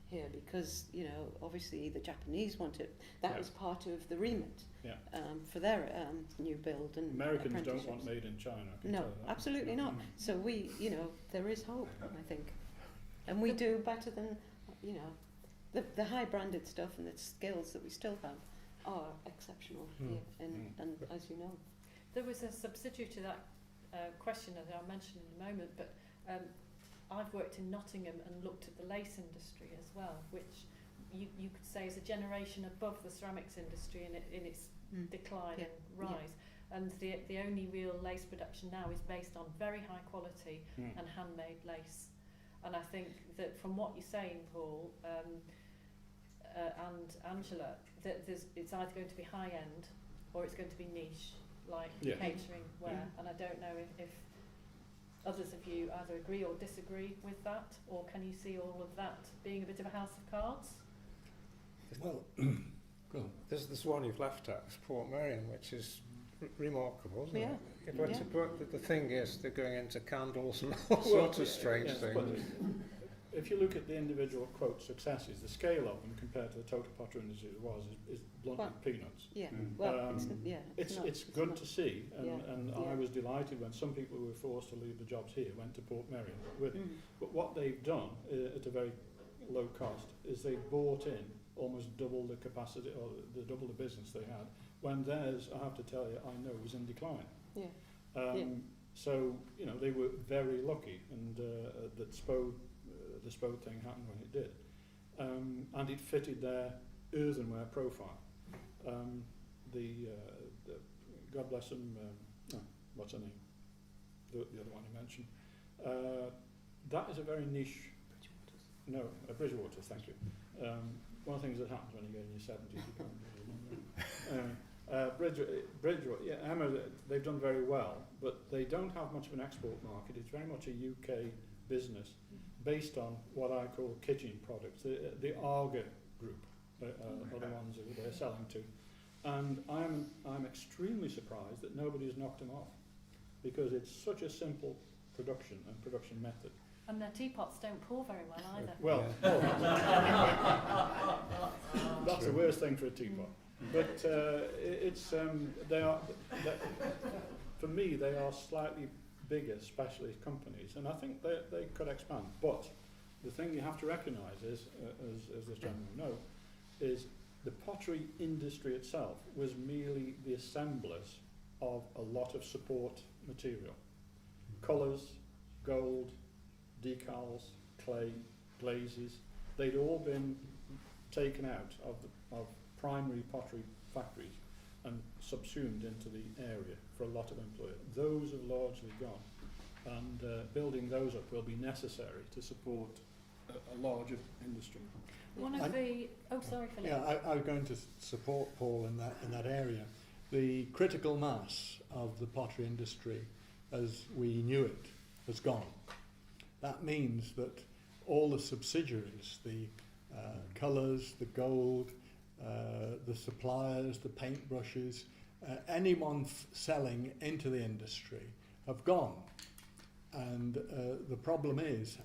Speaker 1: here, because, you know, obviously the Japanese want it. That was part of the remit for their new build. And
Speaker 6: Americans don't want made in China. I can
Speaker 1: no,
Speaker 6: tell you that.
Speaker 1: absolutely not. So we, you know, there is hope, I think. And we do better than, you know, the high branded stuff and the skills that we still have are exceptional here, and as you know.
Speaker 2: There was a subsidiary to that question that I'll mention in a moment, but I've worked in Nottingham and looked at the lace industry as well, which you could say is a generation above the ceramics industry in its decline and rise. And the only real lace production now is based on very high quality and handmade lace. And I think that from what you're saying, Paul and Angela, that it's either going to be high end or it's going to be niche, like catering wear. And I don't know if others of you either agree or disagree with that, or can you see all of that being a bit of a house of cards?
Speaker 4: Well, go on.
Speaker 3: There's one you've left out, it's Port Merion, which is remarkable, isn't it? But the thing is, they're going into candles and all sorts of strange things.
Speaker 6: But if you look at the individual quote successes, the scale of them compared to the total pottery industry is bluntly peanuts.
Speaker 1: Yeah, well,
Speaker 6: it's good to see, and I was delighted when some people who were forced to leave the jobs here went to Port Merion. But what they've done at a very low cost is they bought in almost double the capacity or double the business they had, when theirs, I have to tell you, I know was in decline. So they were very lucky, and that the Spode thing happened when it did, and it fitted their earthenware profile. The God bless them, what's her name? The other one you mentioned. That is a very niche. Bridgewater, thank you. One of the things that happens when you get in your 70s, you can't really remember. Bridgewater, Emma, they've done very well, but they don't have much of an export market. It's very much a UK business based on what I call kitchen products. The Arga group are the ones who they're selling to. And I'm extremely surprised that nobody's knocked them off, because it's such a simple production and production method.
Speaker 2: And their teapots don't pour very well either.
Speaker 6: Well, that's the worst thing for a teapot. But they are, for me, they are slightly bigger specialist companies, and I think they could expand. But the thing you have to recognise is, as this gentleman know, is the pottery industry itself was merely the assemblers of a lot of support material. Colours, gold, decals, clay, glazes, they'd all been taken out of primary pottery factories and subsumed into the area for a lot of employers. Those have largely gone, and building those up will be necessary to support a larger industry.
Speaker 2: Sorry, Philip.
Speaker 4: Yeah, I was going to support Paul in that area. The critical mass of the pottery industry, as we knew it, has gone. That means that all the subsidiaries, the colours, the gold, the suppliers, the paintbrushes, anyone selling into the industry have gone. And the problem is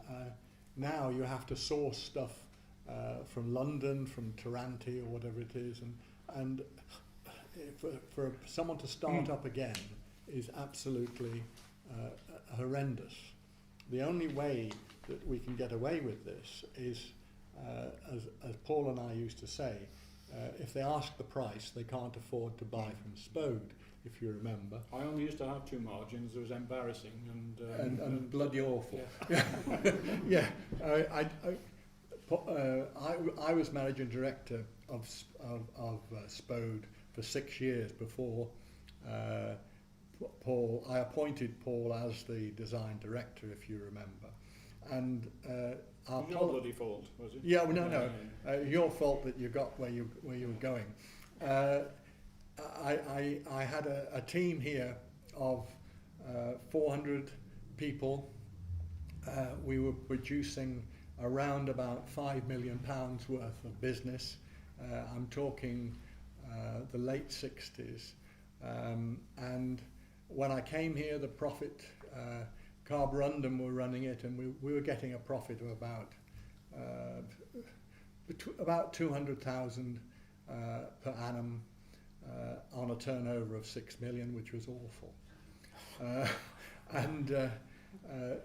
Speaker 4: now you have to source stuff from London, from Taranto or whatever it is, and for someone to start up again is absolutely horrendous. The only way that we can get away with this is, as Paul and I used to say, if they ask the price, they can't afford to buy from Spode, if you remember.
Speaker 6: I only used to have two margins. It was embarrassing
Speaker 4: and bloody awful.
Speaker 6: Yeah.
Speaker 4: I was managing director of Spode for 6 years before Paul. I appointed Paul as the design director, if you remember, and
Speaker 6: your bloody fault, was it?
Speaker 4: Yeah, well, no. Your fault that you got where you were going. I had a team here of 400 people. We were producing around about £5 million worth of business. I'm talking the late 60s. And when I came here, the profit, Carborundum were running it, and we were getting a profit of about 200,000 per annum on a turnover of 6 million, which was awful.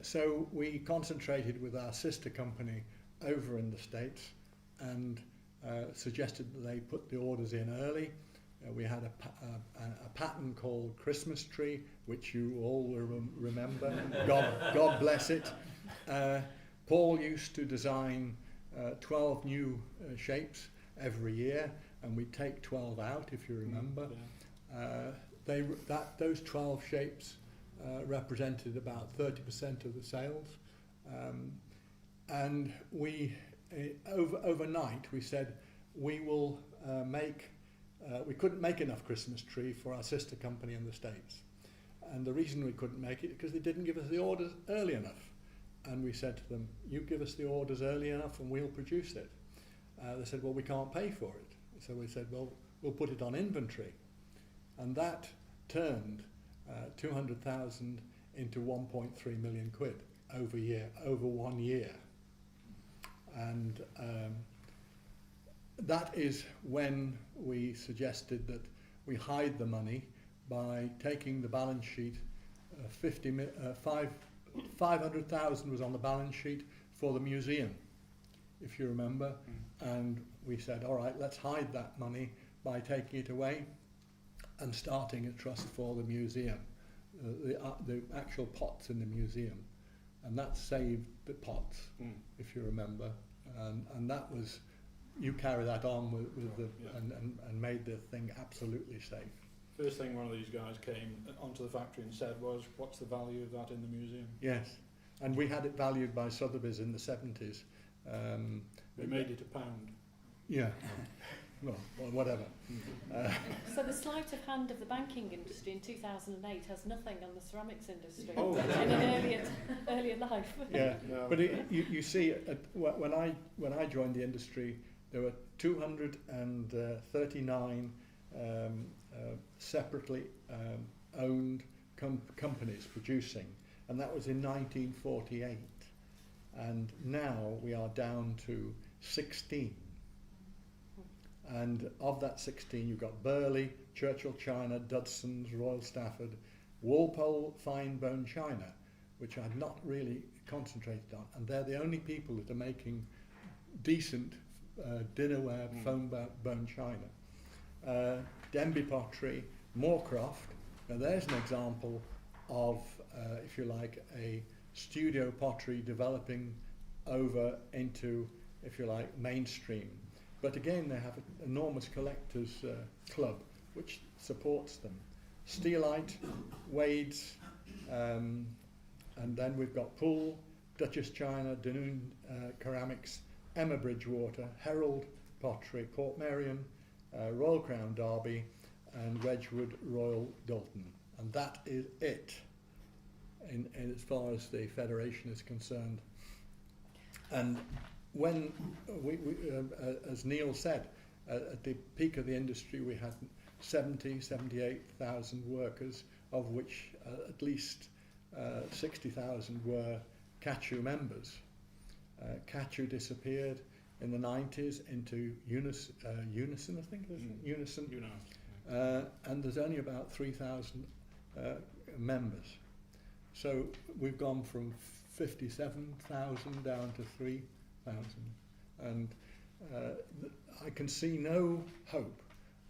Speaker 4: So we concentrated with our sister company over in the States, and suggested that they put the orders in early. We had a pattern called Christmas Tree, which you all will remember. God bless it. Paul used to design 12 new shapes every year, and we'd take 12 out, if you remember. Those 12 shapes represented about 30% of the sales. And we, overnight, we said we will make. We couldn't make enough Christmas tree for our sister company in the States. And the reason we couldn't make it is because they didn't give us the orders early enough. And we said to them, you give us the orders early enough and we'll produce it. They said, well, we can't pay for it. So we said, well, we'll put it on inventory. And that turned 200,000 into 1.3 million quid over 1 year. And that is when we suggested that we hide the money by taking the balance sheet. 500,000 was on the balance sheet for the museum, if you remember. And we said, all right, let's hide that money by taking it away and starting a trust for the museum, the actual pots in the museum. And that saved the pots, if you remember. And that was, you carry that on with and made the thing absolutely safe.
Speaker 6: First thing one of these guys came onto the factory and said was, what's the value of that in the museum?
Speaker 4: Yes, and we had it valued by Sotheby's in the 70s.
Speaker 6: We made it £1.
Speaker 4: Yeah, well, whatever.
Speaker 2: So the sleight of hand of the banking industry in 2008 has nothing on the ceramics industry
Speaker 6: Oh.
Speaker 2: in an earlier life.
Speaker 4: Yeah,
Speaker 6: No.
Speaker 4: but you see, when I joined the industry, there were 239 separately owned companies producing, and that was in 1948. And now we are down to 16. And of that 16, you've got Burley, Churchill China, Dudson's, Royal Stafford, Walpole Fine Bone China, which I'd not really concentrated on. And they're the only people that are making decent dinnerware foam bone china. Denby Pottery, Moorcroft. Now there's an example of, if you like, a studio pottery developing over into, if you like, mainstream. But again, they have an enormous collectors club which supports them. Steelite, Wade's, and then we've got Poole, Duchess China, Dunoon Ceramics, Emma Bridgewater, Herald Pottery, Portmeirion, Royal Crown Derby, and Wedgwood Royal Dalton. And that is it in as far as the federation is concerned. And when we as Neil said, at the peak of the industry we had 78,000 workers, of which at least 60,000 were CATU members. CATU disappeared in the 90s into Unison, I think it is, Unison. And there's only about 3,000 members. So we've gone from 57,000 down to 3,000. And I can see no hope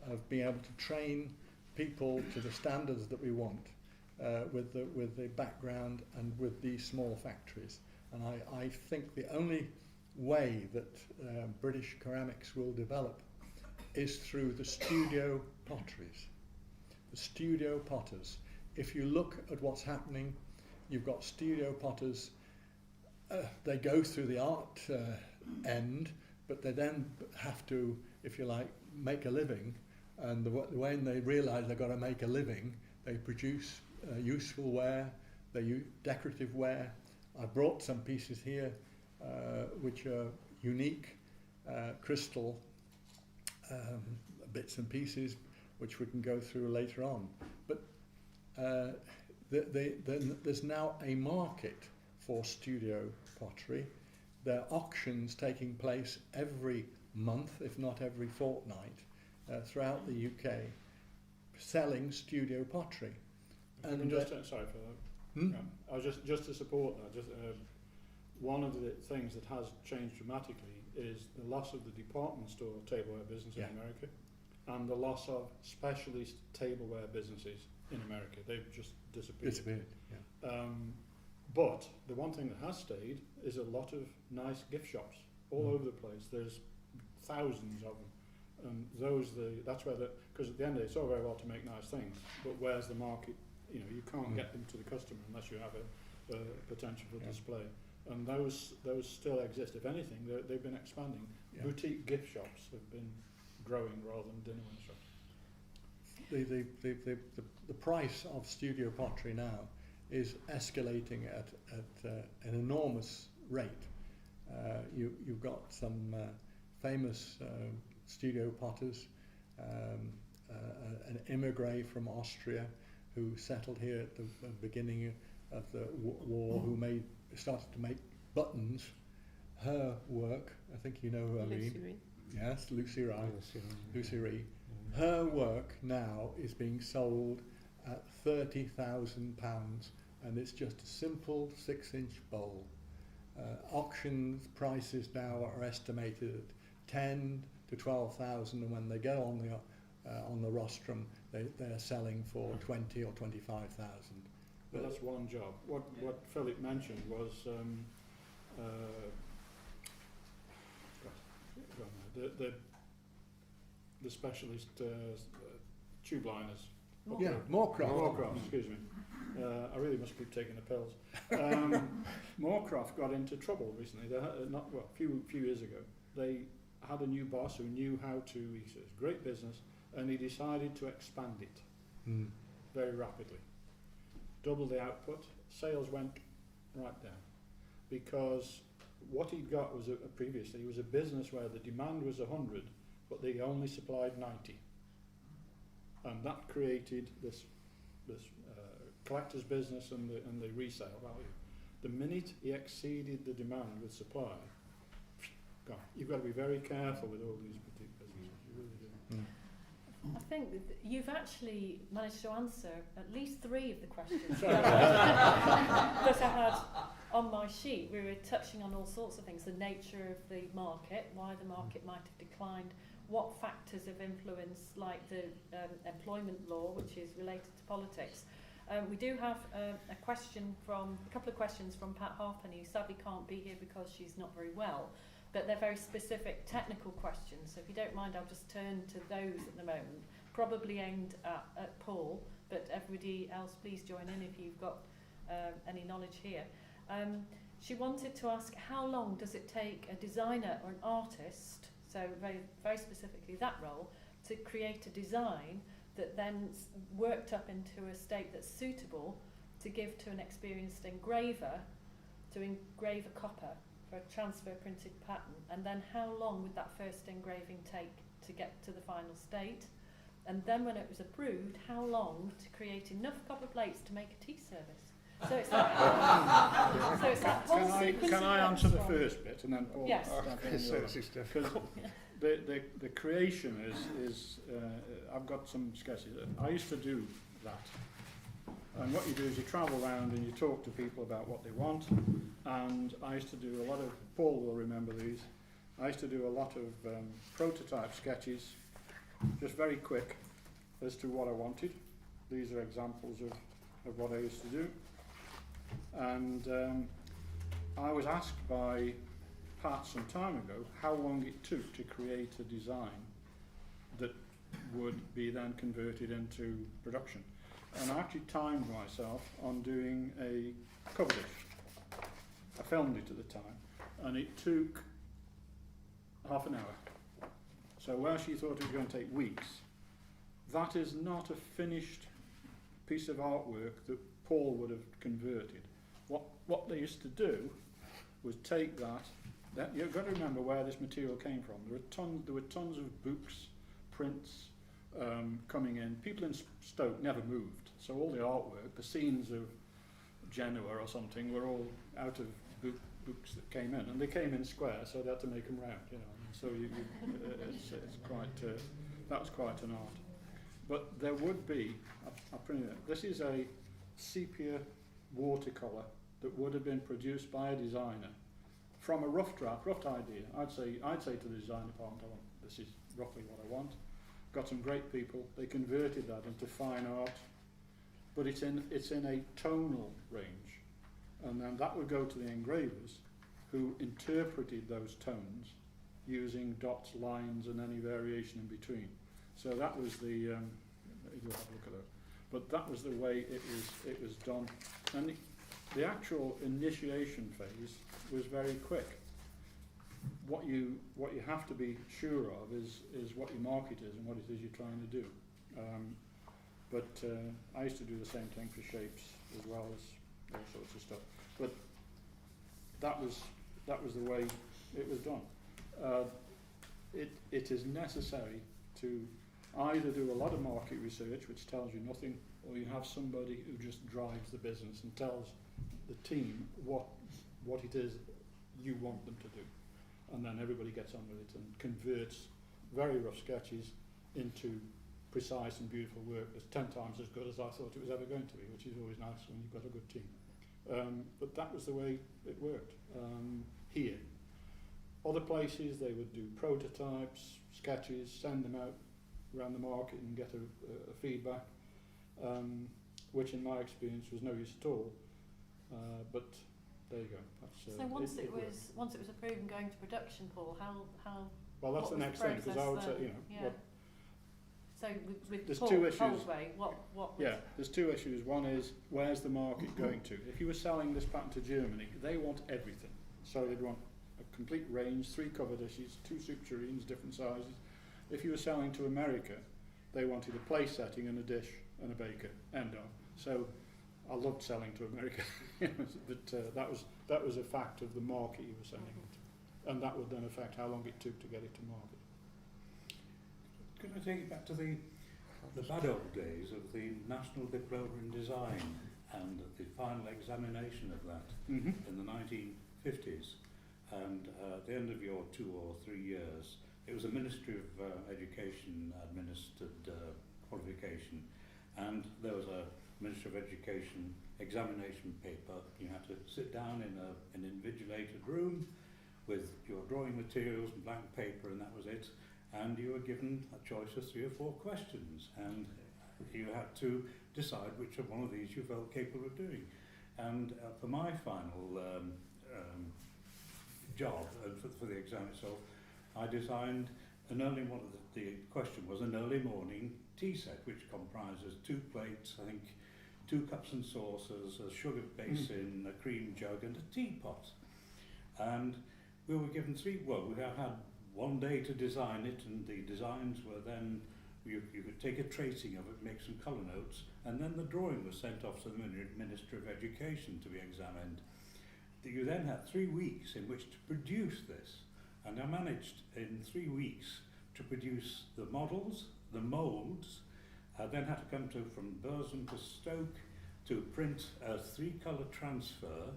Speaker 4: of being able to train people to the standards that we want with the background and with these small factories. And I think the only way that British ceramics will develop is through the studio potteries, the studio potters. If you look at what's happening, you've got studio potters, they go through the art end, but they then have to, if you like, make a living. And when they realise they've got to make a living, they produce useful ware, they use decorative ware. I brought some pieces here which are unique crystal bits and pieces which we can go through later on. But there's now a market for studio pottery. There are auctions taking place every month, if not every fortnight, throughout the UK, selling studio pottery.
Speaker 6: And sorry for that. I was just to support that. one of the things that has changed dramatically is the loss of the department store tableware business in America, and the loss of specialist tableware businesses in America. They've just disappeared. But the one thing that has stayed is a lot of nice gift shops all over the place. There's thousands of them, and that's where because at the end of it, it's all very well to make nice things, but where's the market? You know, you can't get them to the customer unless you have a potential for display. And those still exist. If anything, they've been expanding.
Speaker 4: Yeah.
Speaker 6: Boutique gift shops have been growing rather than dinnerware shops.
Speaker 4: The price of studio pottery now is escalating at an enormous rate. You've got some famous studio potters, an immigrant from Austria who settled here at the beginning of the war, who started to make buttons. Her work, I think you know who I mean. Yes, Lucy Rye. Lucy Ree. Her work now is being sold at £30,000, and it's just a simple 6-inch bowl. Auction prices now are estimated at 10 to 12,000, and when they get on the rostrum, they're selling for 20 or 25,000.
Speaker 6: But that's one job. What Philip mentioned was the specialist tube liners. Moorcroft, excuse me. I really must keep taking the pills. Moorcroft got into trouble recently. They had, a few years ago. They had a new boss who knew how to. He says, great business, and he decided to expand it very rapidly. Double the output. Sales went right down because what he'd got was previously was a business where the demand was 100, but they only supplied 90, and that created this collector's business and the resale value. The minute he exceeded the demand with supply, gone. You've got to be very careful with all these boutique businesses. You really do.
Speaker 2: I think that you've actually managed to answer at least 3 of the questions that I had on my sheet. We were touching on all sorts of things: the nature of the market, why the market might have declined, what factors have influenced, like the employment law, which is related to politics. We do have a couple of questions from Pat Harpenny, who sadly can't be here because she's not very well, but they're very specific technical questions. So if you don't mind, I'll just turn to those at the moment, probably aimed at Paul, but everybody else please join in if you've got any knowledge here. She wanted to ask, how long does it take a designer or an artist, so very, very specifically that role, to create a design that then worked up into a state that's suitable to give to an experienced engraver to engrave a copper for a transfer printed pattern, and then how long would that first engraving take to get to the final state, and then when it was approved, how long to create enough copper plates to make a tea service? So it's that, so it's that whole sequence.
Speaker 6: Can I answer the first bit and then Paul?
Speaker 2: Yes.
Speaker 6: Because the creation is I've got some sketches. I used to do that. And what you do is you travel around and you talk to people about what they want. And I used to do a lot of, Paul will remember these, I used to do a lot of prototype sketches, just very quick as to what I wanted. These are examples of what I used to do. And I was asked by Pat some time ago how long it took to create a design that would be then converted into production. And I actually timed myself on doing a cover dish. I filmed it at the time, and it took half an hour. So where she thought it was going to take weeks, that is not a finished piece of artwork that Paul would have converted. What they used to do was take that you've got to remember where this material came from. There were tons of books, prints coming in. People in Stoke never moved, so all the artwork, the scenes of Genoa or something, were all out of books that came in, and they came in square, so they had to make them round, you know. So it's quite that was quite an art. But there would be, I'll print it. This is a sepia watercolour that would have been produced by a designer from a rough idea, I'd say to the design department, this is roughly what I want. Got some great people. They converted that into fine art, but it's in a tonal range, and then that would go to the engravers, who interpreted those tones using dots, lines, and any variation in between. So that was the you'll have a look at that. But that was the way it was done, and the actual initiation phase was very quick. What you have to be sure of is what your market is and what it is you're trying to do. But I used to do the same thing for shapes as well as all sorts of stuff. But that was the way it was done. It is necessary to either do a lot of market research, which tells you nothing, or you have somebody who just drives the business and tells the team what it is you want them to do. And then everybody gets on with it and converts very rough sketches into precise and beautiful work that's 10 times as good as I thought it was ever going to be, which is always nice when you've got a good team. But that was the way it worked here. Other places, they would do prototypes, sketches, send them out around the market and get a feedback, which in my experience was no use at all. But there you go. That's,
Speaker 2: so once it was approved and going to production, Paul, how
Speaker 6: well, that's the next thing, because I would say, you know,
Speaker 2: yeah. So with
Speaker 6: there's
Speaker 2: Paul,
Speaker 6: two issues.
Speaker 2: Holdway, what was
Speaker 6: there's two issues. One is, where's the market going to? If you were selling this pattern to Germany, they want everything. So they'd want a complete range, 3 cover dishes, 2 soup tureens, different sizes. If you were selling to America, they wanted a place setting and a dish and a baker, end of. So I loved selling to America, but that was a fact of the market you were selling it to, and that would then affect how long it took to get it to market.
Speaker 5: Could I take you back to the bad old days of the National Diploma in Design and the final examination of that in the 1950s, and at the end of your 2 or 3 years, it was a Ministry of Education administered qualification, and there was a Ministry of Education examination paper. You had to sit down in an invigilated room with your drawing materials and blank paper, and that was it. And you were given a choice of 3 or 4 questions, and you had to decide which of one of these you felt capable of doing. And for my final job, for the exam itself, I designed an early one. The question was an early morning tea set, which comprises 2 plates, I think 2 cups and saucers, a sugar basin, a cream jug, and a teapot. And we were given 3. Well, we had 1 day to design it, and the designs were then, you could take a tracing of it, make some colour notes, and then the drawing was sent off to the Ministry of Education to be examined. You then had 3 weeks in which to produce this, and I managed in 3 weeks to produce the models, the moulds. I then had to come from Burzum to Stoke to print a 3-colour transfer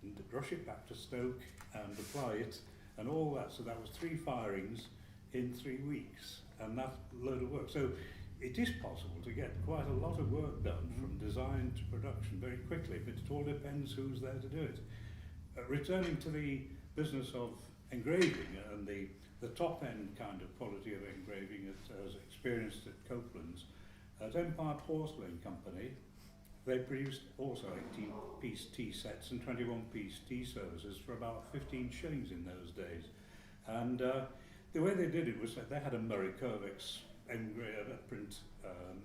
Speaker 5: and rush it back to Stoke and apply it and all that. So that was 3 firings in 3 weeks, and that's a load of work. So it is possible to get quite a lot of work done from design to production very quickly, but it all depends who's there to do it. Returning to the business of engraving and the top end kind of quality of engraving as experienced at Copeland's, at Empire Porcelain Company, they produced also 18-piece tea sets and 21-piece tea services for about 15 shillings in those days. And the way they did it was that they had a Murray Curvix print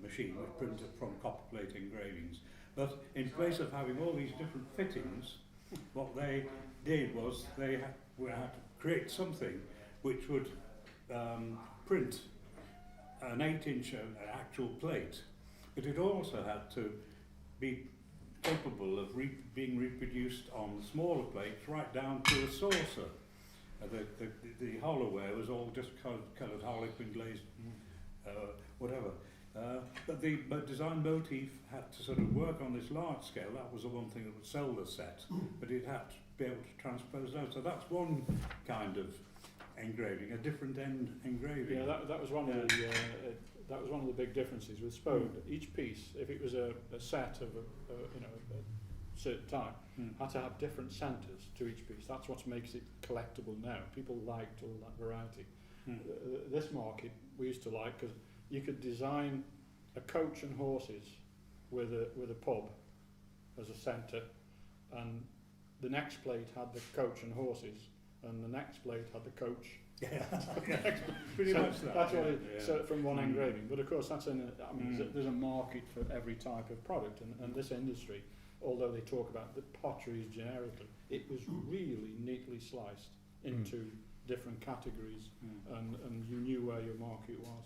Speaker 5: machine which printed from copperplate engravings. But in place of having all these different fittings, what they did was they had to create something which would print an 8-inch actual plate, but it also had to be capable of being reproduced on smaller plates right down to a saucer. The Hollowware was all just coloured harlequin glazed, whatever. But the design motif had to sort of work on this large scale. That was the one thing that would sell the set, but it had to be able to transpose out. So that's one kind of engraving, a different end engraving.
Speaker 6: Yeah, that was one of the that was one of the big differences with Spode. Each piece, if it was a set of certain time, had to have different centres to each piece. That's what makes it collectible now. People liked all that variety. This market we used to like because you could design a coach and horses with a pub as a centre, and the next plate had the coach and horses, and the next plate had the coach.
Speaker 5: Pretty much that.
Speaker 6: That's what so from one engraving. But of course, that's there's a market for every type of product, and this industry, although they talk about the potteries generically, it was really neatly sliced into different categories, and you knew where your market was.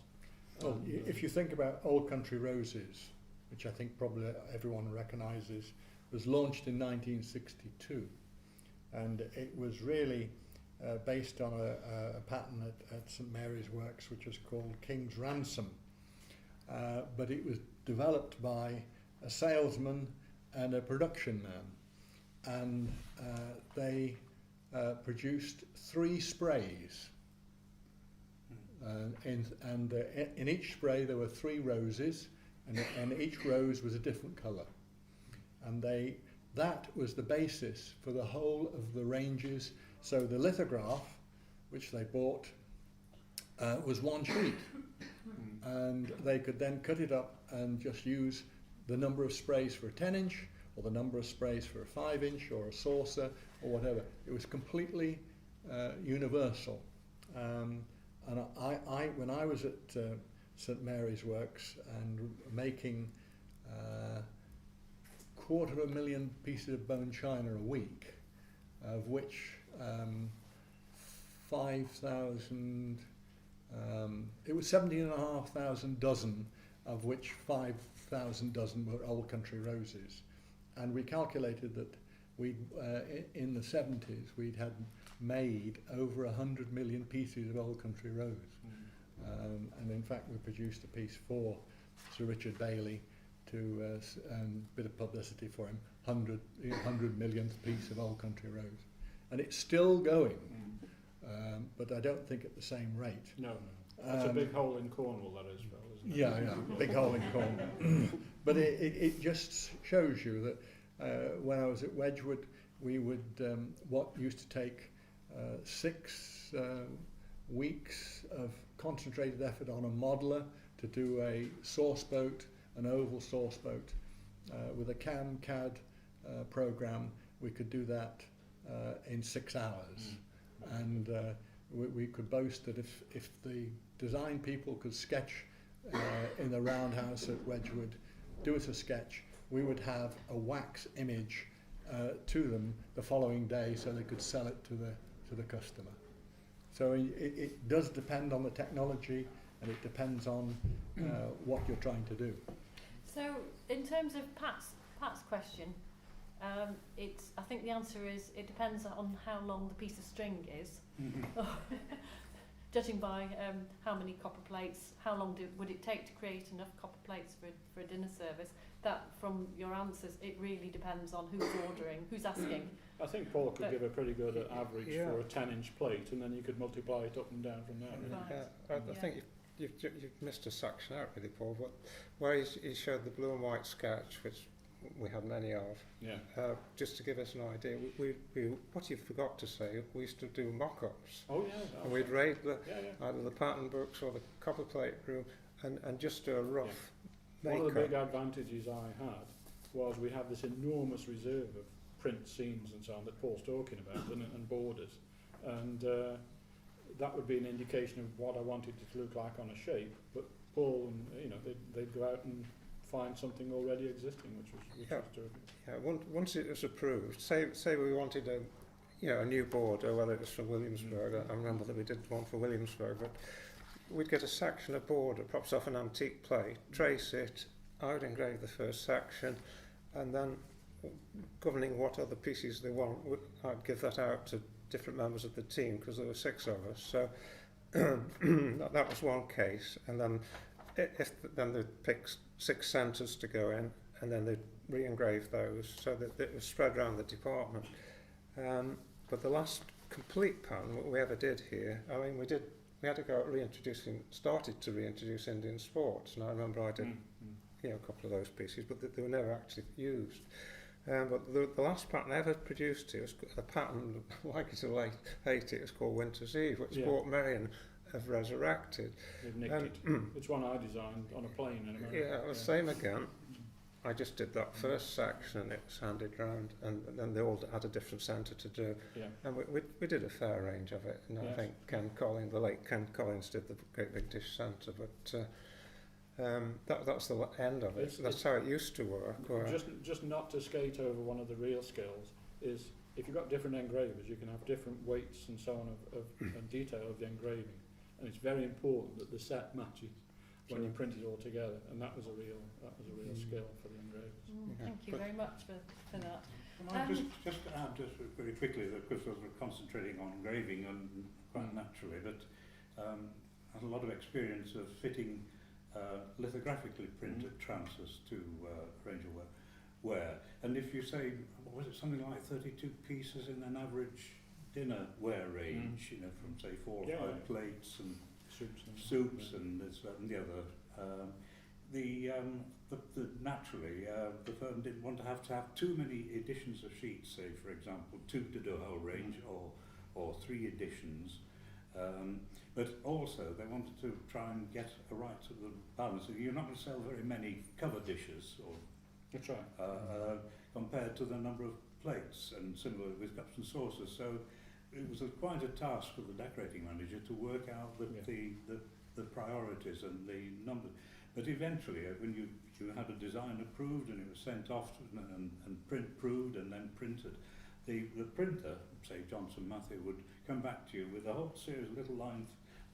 Speaker 4: Well, if you think about Old Country Roses, which I think probably everyone recognises, was launched in 1962, and it was really based on a pattern at St Mary's Works, which was called King's Ransom, but it was developed by a salesman and a production man, and they produced 3 sprays. In each spray there were 3 roses, and each rose was a different colour. And that was the basis for the whole of the ranges. So the lithograph, which they bought, was 1 sheet. And they could then cut it up and just use the number of sprays for a 10-inch, or the number of sprays for a 5-inch, or a saucer, or whatever. It was completely universal. And when I was at St Mary's Works and making 250,000 pieces of bone china a week, of which 5,000, it was 17,500 dozen, of which 5,000 dozen were Old Country Roses. And we calculated that in the 70s we'd had made over 100 million pieces of Old Country Rose. And in fact we produced a piece for Sir Richard Bailey to bit of publicity for him, 100 millionth piece of Old Country Rose. And it's still going, but I don't think at the same rate.
Speaker 6: No. That's a big hole in Cornwall, that is, Phil, isn't it?
Speaker 4: Yeah, big hole in Cornwall. But it just shows you that when I was at Wedgwood, we would, what used to take 6 weeks of concentrated effort on a modeller to do a sauce boat, an oval sauce boat, with a CAD program, we could do that in 6 hours. And we could boast that if the design people could sketch in the roundhouse at Wedgwood, do us a sketch, we would have a wax image to them the following day so they could sell it to the customer. So it does depend on the technology, and it depends on what you're trying to do.
Speaker 2: So, in terms of Pat's question, I think the answer is it depends on how long the piece of string is. Judging by how many copper plates, how long would it take to create enough copper plates for a dinner service? That, from your answers, it really depends on who's ordering, who's asking.
Speaker 6: I think Paul could give a pretty good average for a 10-inch plate, and then you could multiply it up and down from there.
Speaker 2: Right.
Speaker 3: I think you've missed a section out really, Paul, but where he showed the blue and white sketch, which we had many of.
Speaker 6: Yeah.
Speaker 3: Just to give us an idea, we what you forgot to say, we used to do mock-ups.
Speaker 6: Oh yeah.
Speaker 3: And we'd raid either the pattern books or the copper plate room and just do a rough
Speaker 6: One of the
Speaker 3: make-up.
Speaker 6: big advantages I had was we had this enormous reserve of print scenes and so on that Paul's talking about, and borders, and that would be an indication of what I wanted it to look like on a shape. But Paul and they'd go out and find something already existing, which was terrific.
Speaker 3: Yeah, once it was approved, say we wanted a new board, or whether it was from Williamsburg. I remember that we did one for Williamsburg, but we'd get a section of board that pops off an antique plate, trace it, I would engrave the first section, and then governing what other pieces they want, I'd give that out to different members of the team, because there were 6 of us. So that was one case, and then then they'd pick 6 centres to go in, and then they'd re-engrave those so that it was spread around the department. But the last complete pattern we ever did here, I mean, we had to go out started to reintroduce Indian sports, and I remember I did a couple of those pieces, but they were never actually used. But the last pattern I ever produced here was a pattern, like it or hate it, it's called Winter's Eve, which Port Merion have resurrected.
Speaker 6: They've nicked it. It's one I designed on a plane in America.
Speaker 3: Yeah, it was same again. I just did that first section and it was handed round, and then they all had a different centre to do.
Speaker 6: Yeah.
Speaker 3: And we did a fair range of it, and I think the late Ken Collins did the Great Big Dish Centre, but that's the end of it. That's how it used to work.
Speaker 6: Just not to skate over one of the real skills is if you've got different engravers, you can have different weights and so on and detail of the engraving, and it's very important that the set matches when you print it all together, and that was a real skill for the engravers.
Speaker 2: Thank you very much for that.
Speaker 5: Can I just add just very quickly, that because we're concentrating on engraving and quite naturally, but I had a lot of experience of fitting lithographically printed transfers to range of ware. And if you say, was it something like 32 pieces in an average dinner ware range, you know, from say 4 or 5 plates and soups and this and the other. Naturally, the firm didn't want to have too many editions of sheets, say for example 2 to do a whole range, or 3 editions. But also they wanted to try and get a right to the balance. You're not going to sell very many cover dishes, or
Speaker 6: that's right.
Speaker 5: Compared to the number of plates, and similar with cups and saucers. So it was quite a task for the decorating manager to work out the priorities and the numbers. But eventually, when you had a design approved and it was sent off and print proved and then printed, the printer, say Johnson Matthew, would come back to you with a whole series of little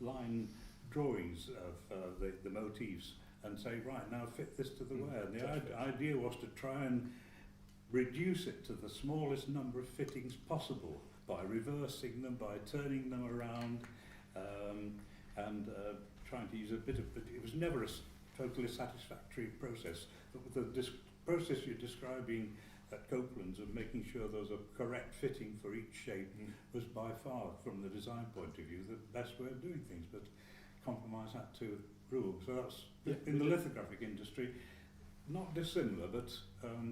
Speaker 5: line drawings of the motifs and say, right, now fit this to the ware. And the idea was to try and reduce it to the smallest number of fittings possible by reversing them, by turning them around, and trying to use a bit of... But it was never a totally satisfactory process. The process you're describing at Copeland's of making sure there was a correct fitting for each shape was by far, from the design point of view, the best way of doing things, but compromise had to rule. So that's, in the lithographic industry, not dissimilar, but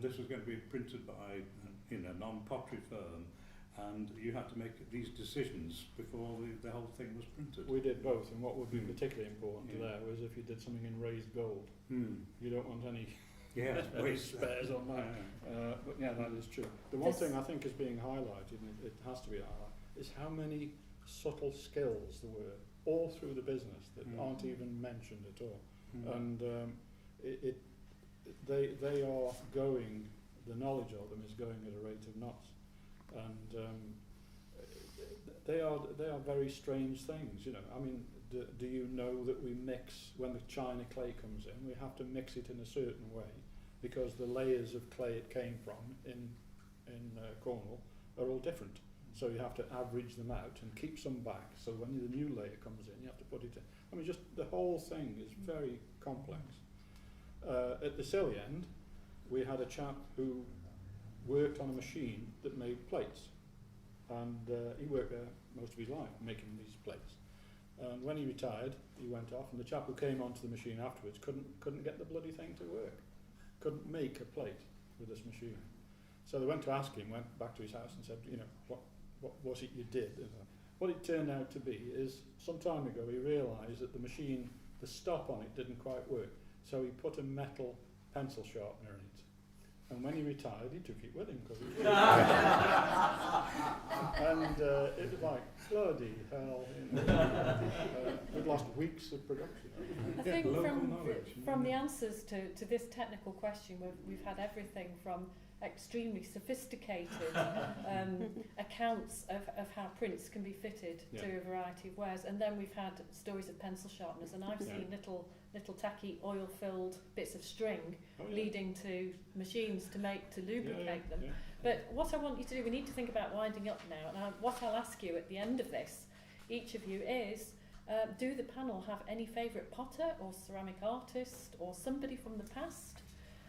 Speaker 5: this was going to be printed by a non-pottery firm, and you had to make these decisions before the whole thing was printed.
Speaker 6: We did both, and what would be particularly important there was if you did something in raised gold. You don't want any spares on that. But yeah, that is true. The one thing I think is being highlighted, and it has to be highlighted, is how many subtle skills there were all through the business that aren't even mentioned at all. And they are going, the knowledge of them is going at a rate of knots. And they are very strange things, you know. I mean, do you know that we mix, when the china clay comes in, we have to mix it in a certain way because the layers of clay it came from in Cornwall are all different. So you have to average them out and keep some back. So when the new layer comes in, you have to put it in. I mean, just the whole thing is very complex. At the Silly end, we had a chap who worked on a machine that made plates, and he worked there most of his life making these plates. And when he retired, he went off, and the chap who came onto the machine afterwards couldn't get the bloody thing to work. Couldn't make a plate with this machine. So they went to ask him, went back to his house and said, you know, what was it you did? And what it turned out to be is, some time ago he realised that the machine, the stop on it didn't quite work. So he put a metal pencil sharpener in it. And when he retired, he took it with him because it was and it was like, bloody hell. You know, we'd lost weeks of production.
Speaker 2: I think from the answers to this technical question, we've had everything from extremely sophisticated accounts of how prints can be fitted to a variety of wares, and then we've had stories of pencil sharpeners, and I've seen little tacky oil-filled bits of string leading to machines to lubricate them. But what I want you to do, we need to think about winding up now, and what I'll ask you at the end of this, each of you, is do the panel have any favourite potter or ceramic artist or somebody from the past?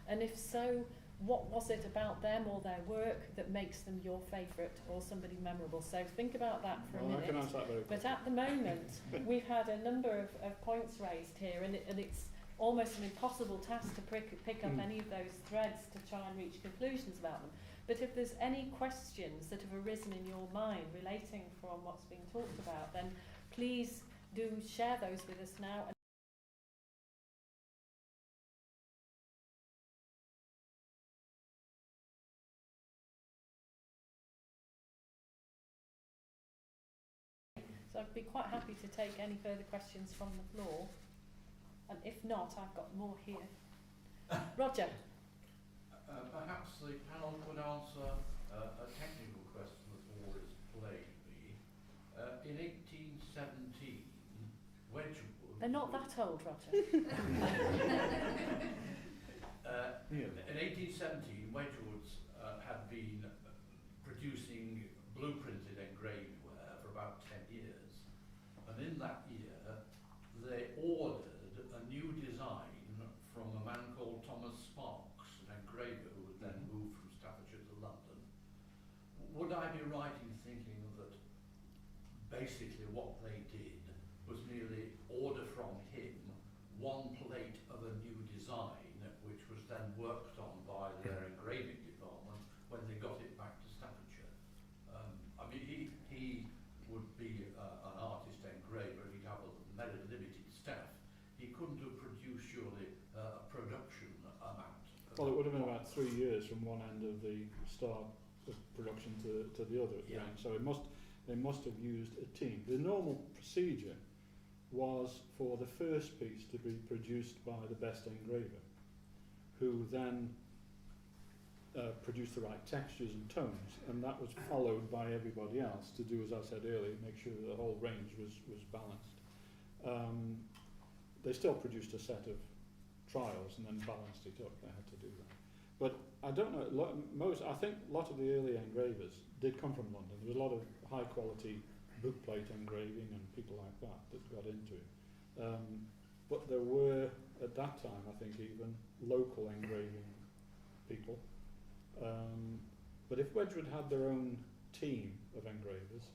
Speaker 2: And if so, what was it about them or their work that makes them your favourite or somebody memorable? So think about that for a minute.
Speaker 6: I can answer that very quickly.
Speaker 2: But at the moment, we've had a number of points raised here, and it's almost an impossible task to pick up any of those threads to try and reach conclusions about them. But if there's any questions that have arisen in your mind relating from what's being talked about, then please do share those with us now. So I'd be quite happy to take any further questions from the floor. And if not, I've got more here. Roger.
Speaker 7: Perhaps the panel could answer a technical question that's always plagued me. In 1817, Wedgwood...
Speaker 2: They're not that old, Roger.
Speaker 7: In 1817, Wedgwoods had been producing blueprinted engraved ware for about 10 years. And in that year, they ordered a new design from a man called Thomas Sparks, an engraver who had then moved from Staffordshire to London. Would I be right in thinking that basically what they did was merely order from him one plate of a new design, which was then worked on by their engraving department when they got it back to Staffordshire? I mean, he would be an artist engraver, he'd have a very limited staff. He couldn't have produced surely a production amount.
Speaker 6: Well, it would have been about 3 years from one end of the start of production to the other at the end. So they must have used a team. The normal procedure was for the first piece to be produced by the best engraver, who then produced the right textures and tones, and that was followed by everybody else to do, as I said earlier, make sure the whole range was balanced. They still produced a set of trials and then balanced it up. They had to do that. But I don't know, I think a lot of the early engravers did come from London. There was a lot of high quality bookplate engraving and people like that got into it. But there were, at that time, I think even local engraving people. But if Wedgwood had their own team of engravers,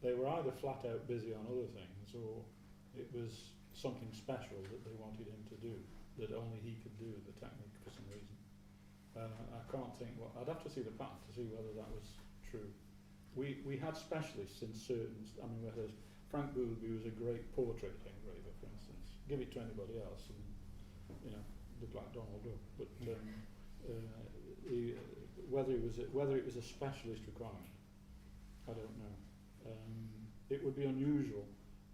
Speaker 6: they were either flat out busy on other things, or it was something special that they wanted him to do, that only he could do, the technique, for some reason. I can't think what, I'd have to see the pattern to see whether that was true. We had specialists in certain, I mean, Frank Boolby was a great portrait engraver, for instance. Give it to anybody else and, you know, look like Donald Duck. But whether it was a specialist requirement, I don't know. It would be unusual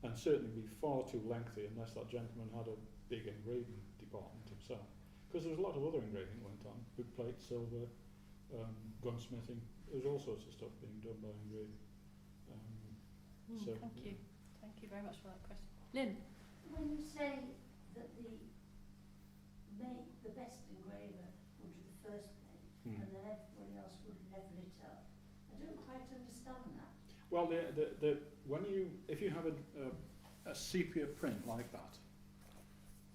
Speaker 6: and certainly be far too lengthy unless that gentleman had a big engraving department himself. Because there was a lot of other engraving went on, bookplate, silver, gunsmithing. There was all sorts of stuff being done by engraving. So,
Speaker 2: thank you. Thank you very much for that question. Lynn?
Speaker 8: When you say that the best engraver would do the first plate and then everybody else would level it up, I don't quite understand that.
Speaker 6: well, if you have a sepia print like that,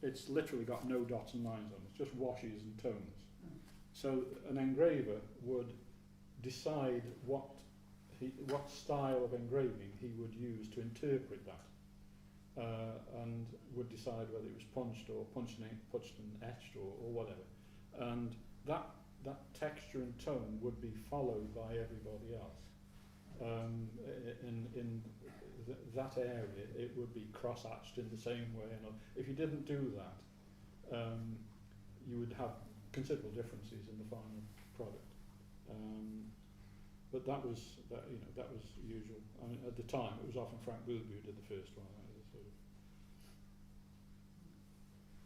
Speaker 6: it's literally got no dots and lines on it. It's just washes and tones. So an engraver would decide what style of engraving he would use to interpret that, and would decide whether it was punched and etched or whatever. And that texture and tone would be followed by everybody else. In that area, it would be cross-hatched in the same way. And if you didn't do that, you would have considerable differences in the final product. But that was usual. I mean, at the time, it was often Frank Boolby who did the first one,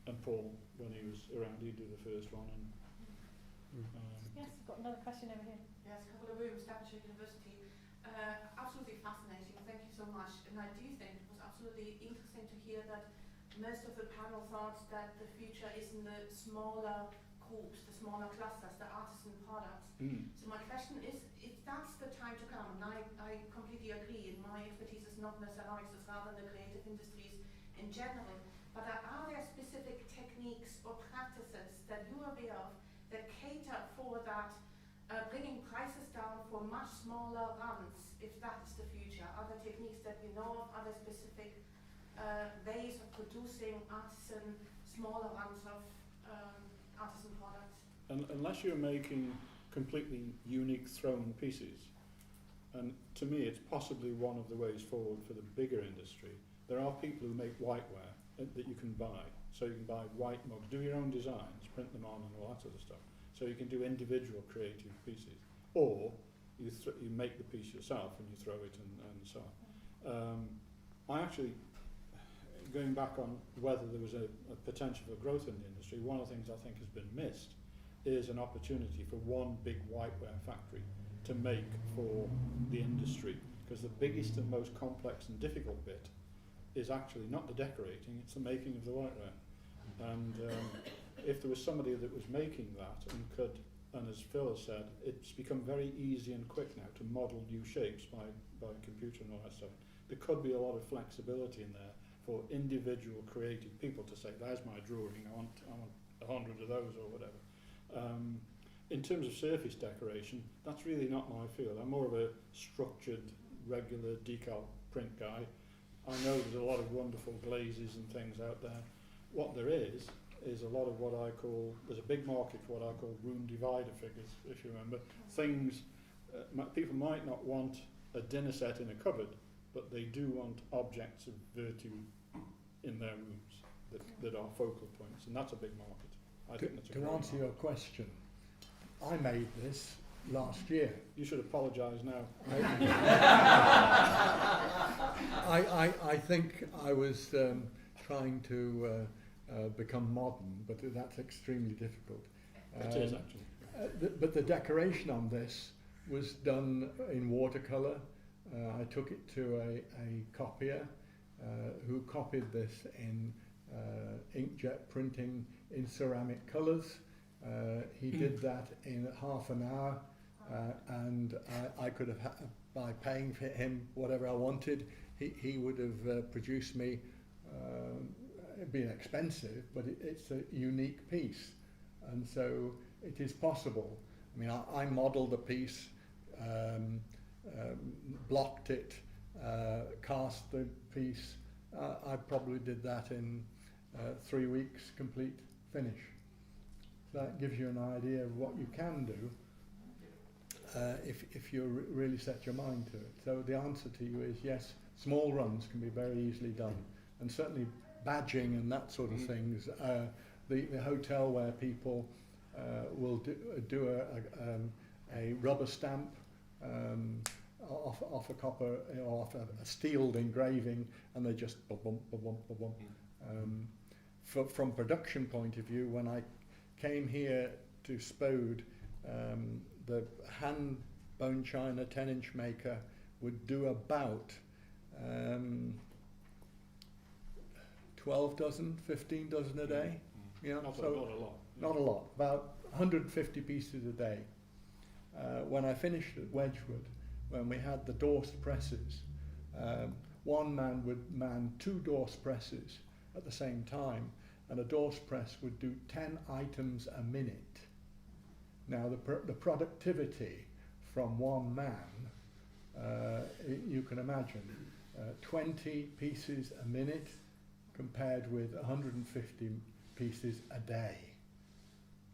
Speaker 6: and Paul, when he was around, he'd do the first one. And
Speaker 2: Yes, I've got another question over here.
Speaker 9: Yes, a couple of rooms, Staffordshire University. Absolutely fascinating. Thank you so much. And I do think it was absolutely interesting to hear that most of the panel thought that the future is in the smaller groups, the smaller clusters, the artisan products. So my question is, if that's the time to come, and I completely agree, and my expertise is not in the ceramics, it's rather in the creative industries in general, but are there specific techniques or practices that you are aware of that cater for that, bringing prices down for much smaller runs, if that is the future? Are there techniques that we know of? Are there specific ways of producing smaller runs of artisan products.
Speaker 6: Unless you're making completely unique thrown pieces, and to me it's possibly one of the ways forward for the bigger industry. There are people who make whiteware that you can buy. So you can buy white mugs, do your own designs, print them on and all that sort of stuff. So you can do individual creative pieces. Or you make the piece yourself and you throw it and so on. I actually, going back on whether there was a potential for growth in the industry, one of the things I think has been missed is an opportunity for one big whiteware factory to make for the industry. Because the biggest and most complex and difficult bit is actually not the decorating, it's the making of the whiteware. And if there was somebody that was making that and could, and as Phil has said, it's become very easy and quick now to model new shapes by computer and all that stuff. There could be a lot of flexibility in there for individual creative people to say, there's my drawing, I want 100 of those or whatever. In terms of surface decoration, that's really not my field. I'm more of a structured, regular decal print guy. I know there's a lot of wonderful glazes and things out there. What there is a lot of what I call, there's a big market for what I call room divider figures, if you remember. Things, people might not want a dinner set in a cupboard, but they do want objects of virtue in their rooms that are focal points, and that's a big market. I think that's a
Speaker 4: to
Speaker 6: great
Speaker 4: answer
Speaker 6: market.
Speaker 4: your question, I made this last year.
Speaker 6: You should apologise now.
Speaker 4: I think I was trying to become modern, but that's extremely difficult.
Speaker 6: It is actually.
Speaker 4: But the decoration on this was done in watercolour. I took it to a copier who copied this in inkjet printing in ceramic colours. He did that in half an hour, and I could have, by paying for him whatever I wanted, he would have produced me, it'd been expensive, but it's a unique piece. And so it is possible. I mean, I modelled the piece, blocked it, cast the piece. I probably did that in 3 weeks, complete finish. So that gives you an idea of what you can do if you really set your mind to it. So the answer to you is yes, small runs can be very easily done, and certainly badging and that sort of things. The hotel where people will do a rubber stamp off a copper, off a steeled engraving, and they just bump. From production point of view, when I came here to Spode, the hand bone china 10-inch maker would do about 12 dozen, 15 dozen a day. You know,
Speaker 6: Not a lot.
Speaker 4: not a lot, about 150 pieces a day. When I finished at Wedgwood, when we had the Dorse presses, one man would man 2 Dorse presses at the same time, and a Dorse press would do 10 items a minute. Now the productivity from one man, you can imagine, 20 pieces a minute compared with 150 pieces a day.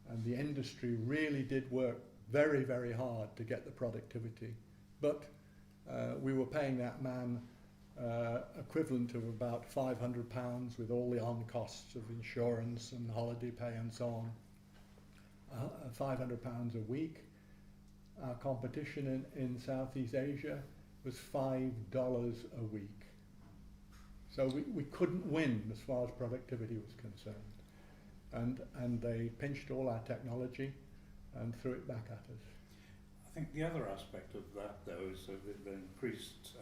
Speaker 4: And the industry really did work very, very hard to get the productivity. But we were paying that man equivalent of about £500 with all the on-costs of insurance and holiday pay and so on. £500 a week. Our competition in Southeast Asia was $5 a week. So we couldn't win as far as productivity was concerned. And they pinched all our technology and threw it back at us.
Speaker 5: I think the other aspect of that, though, is the increased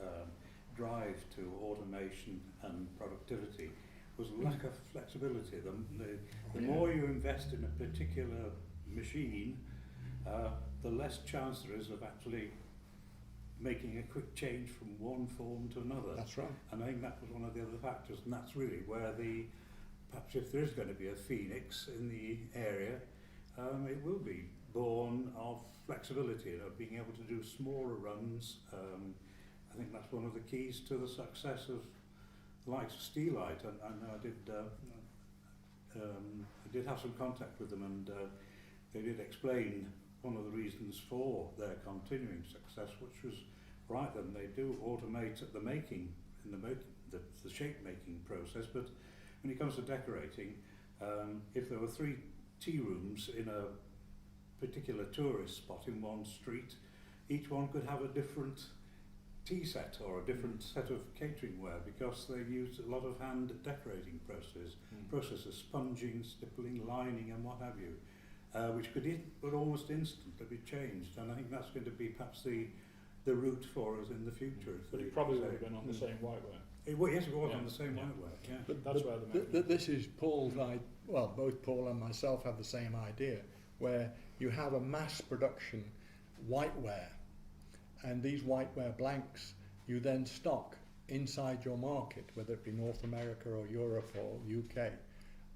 Speaker 5: drive to automation and productivity was lack of flexibility. The more you invest in a particular machine, the less chance there is of actually making a quick change from one form to another.
Speaker 4: That's right.
Speaker 5: And I think that was one of the other factors, and that's really where perhaps if there is going to be a phoenix in the area, it will be born of flexibility, of being able to do smaller runs. I think that's one of the keys to the success the likes of Steelite, and I did have some contact with them, and they did explain one of the reasons for their continuing success, which was right then they do automate the making, the shape making process, but when it comes to decorating, if there were 3 tea rooms in a particular tourist spot in one street, each one could have a different tea set or a different set of catering ware, because they used a lot of hand decorating processes, sponging, stippling, lining and what have you, which could almost instantly be changed, and I think that's going to be perhaps the route for us in the future.
Speaker 6: But it probably would have been on the same whiteware.
Speaker 5: Yes, it was on the same whiteware, yeah.
Speaker 6: But that's where
Speaker 4: This is Paul's idea. Well, both Paul and myself have the same idea, where you have a mass production whiteware, and these whiteware blanks you then stock inside your market, whether it be North America or Europe or UK,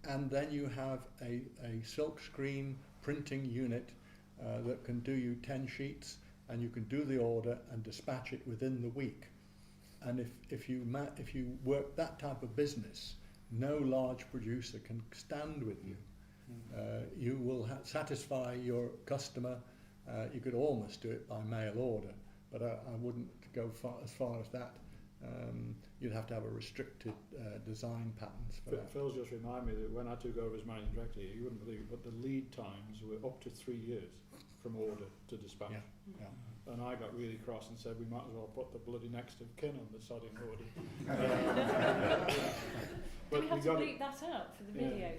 Speaker 4: and then you have a silk screen printing unit that can do you 10 sheets, and you can do the order and dispatch it within the week. And if you work that type of business, no large producer can stand with you. You will satisfy your customer. You could almost do it by mail order, but I wouldn't go as far as that. You'd have to have a restricted design patterns for that.
Speaker 6: Phil's just reminded me that when I took over as managing director, you wouldn't believe it, but the lead times were up to 3 years from order to dispatch.
Speaker 4: Yeah.
Speaker 6: And I got really cross and said we might as well put the bloody next of kin on the sodding order.
Speaker 2: Do we have to bleep that out for the video,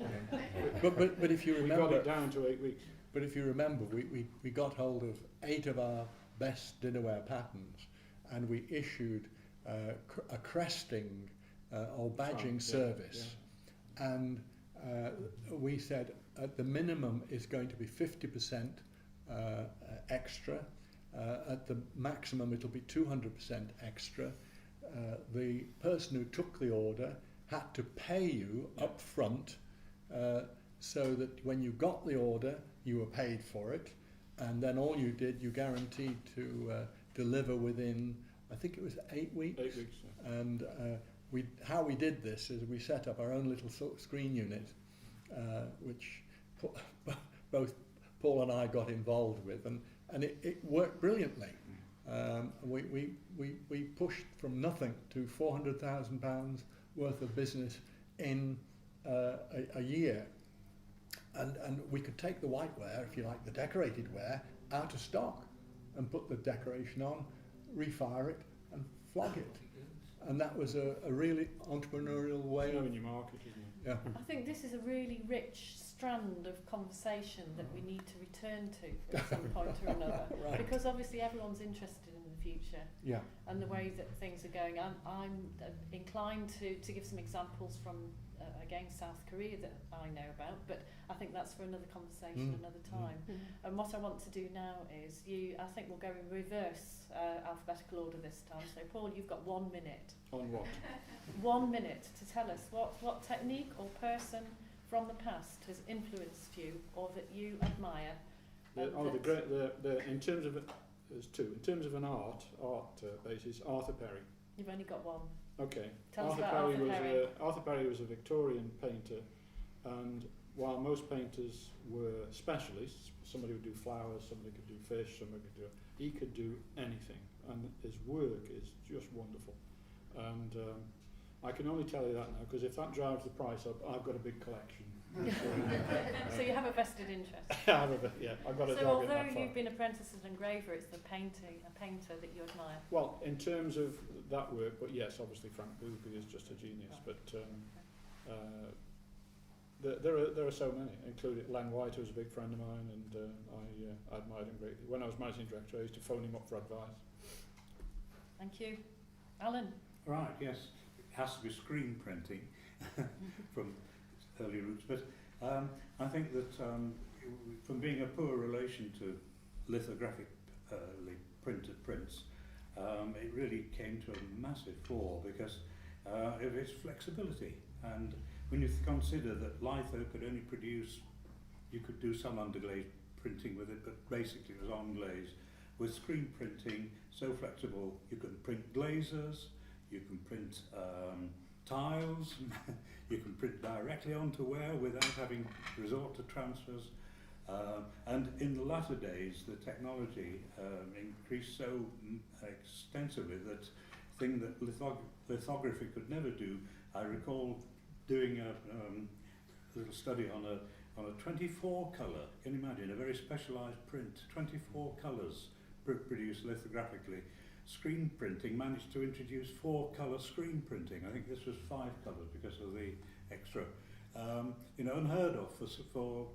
Speaker 2: Darren?
Speaker 4: But if you remember,
Speaker 6: we got it down to 8 weeks.
Speaker 4: But if you remember, we got hold of 8 of our best dinnerware patterns, and we issued a cresting or badging service, and we said at the minimum is going to be 50% extra. At the maximum it'll be 200% extra. The person who took the order had to pay you up front, so that when you got the order you were paid for it, and then all you did, you guaranteed to deliver within, I think it was 8 weeks.
Speaker 6: 8 weeks. Yeah.
Speaker 4: And how we did this is we set up our own little screen unit, which both Paul and I got involved with, and it worked brilliantly. We pushed from nothing to £400,000 worth of business in a year, and we could take the whiteware, if you like, the decorated ware, out of stock and put the decoration on, refire it and flog it, and that was a really entrepreneurial way.
Speaker 6: In your market, isn't it?
Speaker 4: Yeah.
Speaker 2: I think this is a really rich strand of conversation that we need to return to at some point or another,
Speaker 4: Right.
Speaker 2: because obviously everyone's interested in the future
Speaker 4: Yeah.
Speaker 2: and the way that things are going. I'm inclined to give some examples from again South Korea that I know about, but I think that's for another conversation another time. And what I want to do now is I think we'll go in reverse alphabetical order this time. So Paul, you've got 1 minute.
Speaker 6: On what?
Speaker 2: 1 minute to tell us what technique or person from the past has influenced you or that you admire.
Speaker 6: In terms of there's 2. In terms of an art basis, Arthur Perry.
Speaker 2: You've only got 1.
Speaker 6: Okay.
Speaker 2: Tell us about Arthur Perry.
Speaker 6: Arthur Perry was a Victorian painter, and while most painters were specialists, somebody would do flowers, somebody could do fish, he could do anything, and his work is just wonderful. And I can only tell you that now, because if that drives the price up, I've got a big collection.
Speaker 2: So you have a vested interest.
Speaker 6: I've got a
Speaker 2: So
Speaker 6: dog in
Speaker 2: although
Speaker 6: that
Speaker 2: you've
Speaker 6: fight.
Speaker 2: been apprenticed as an engraver, it's a painter that you admire.
Speaker 6: Well, in terms of that work, but yes, obviously Frank Booby is just a genius.
Speaker 2: Right.
Speaker 6: But there are so many, including Len White, who was a big friend of mine, and I admired him greatly. When I was managing director, I used to phone him up for advice.
Speaker 2: Thank you. Alan?
Speaker 5: Right, yes. It has to be screen printing from early roots, but I think that from being a poor relation to lithographic printed prints, it really came to a massive fore because of its flexibility. And when you consider that litho could only produce, you could do some underglaze printing with it, but basically it was on glaze. With screen printing, so flexible, you could print glazers, you can print tiles, you can print directly onto ware without having to resort to transfers. And in the latter days, the technology increased so extensively that thing that lithography could never do. I recall doing a little study on a 24 colour. Can you imagine a very specialised print? 24 colours produced lithographically. Screen printing managed to introduce 4 colour screen printing. I think this was 5 colours because of the extra. Unheard of for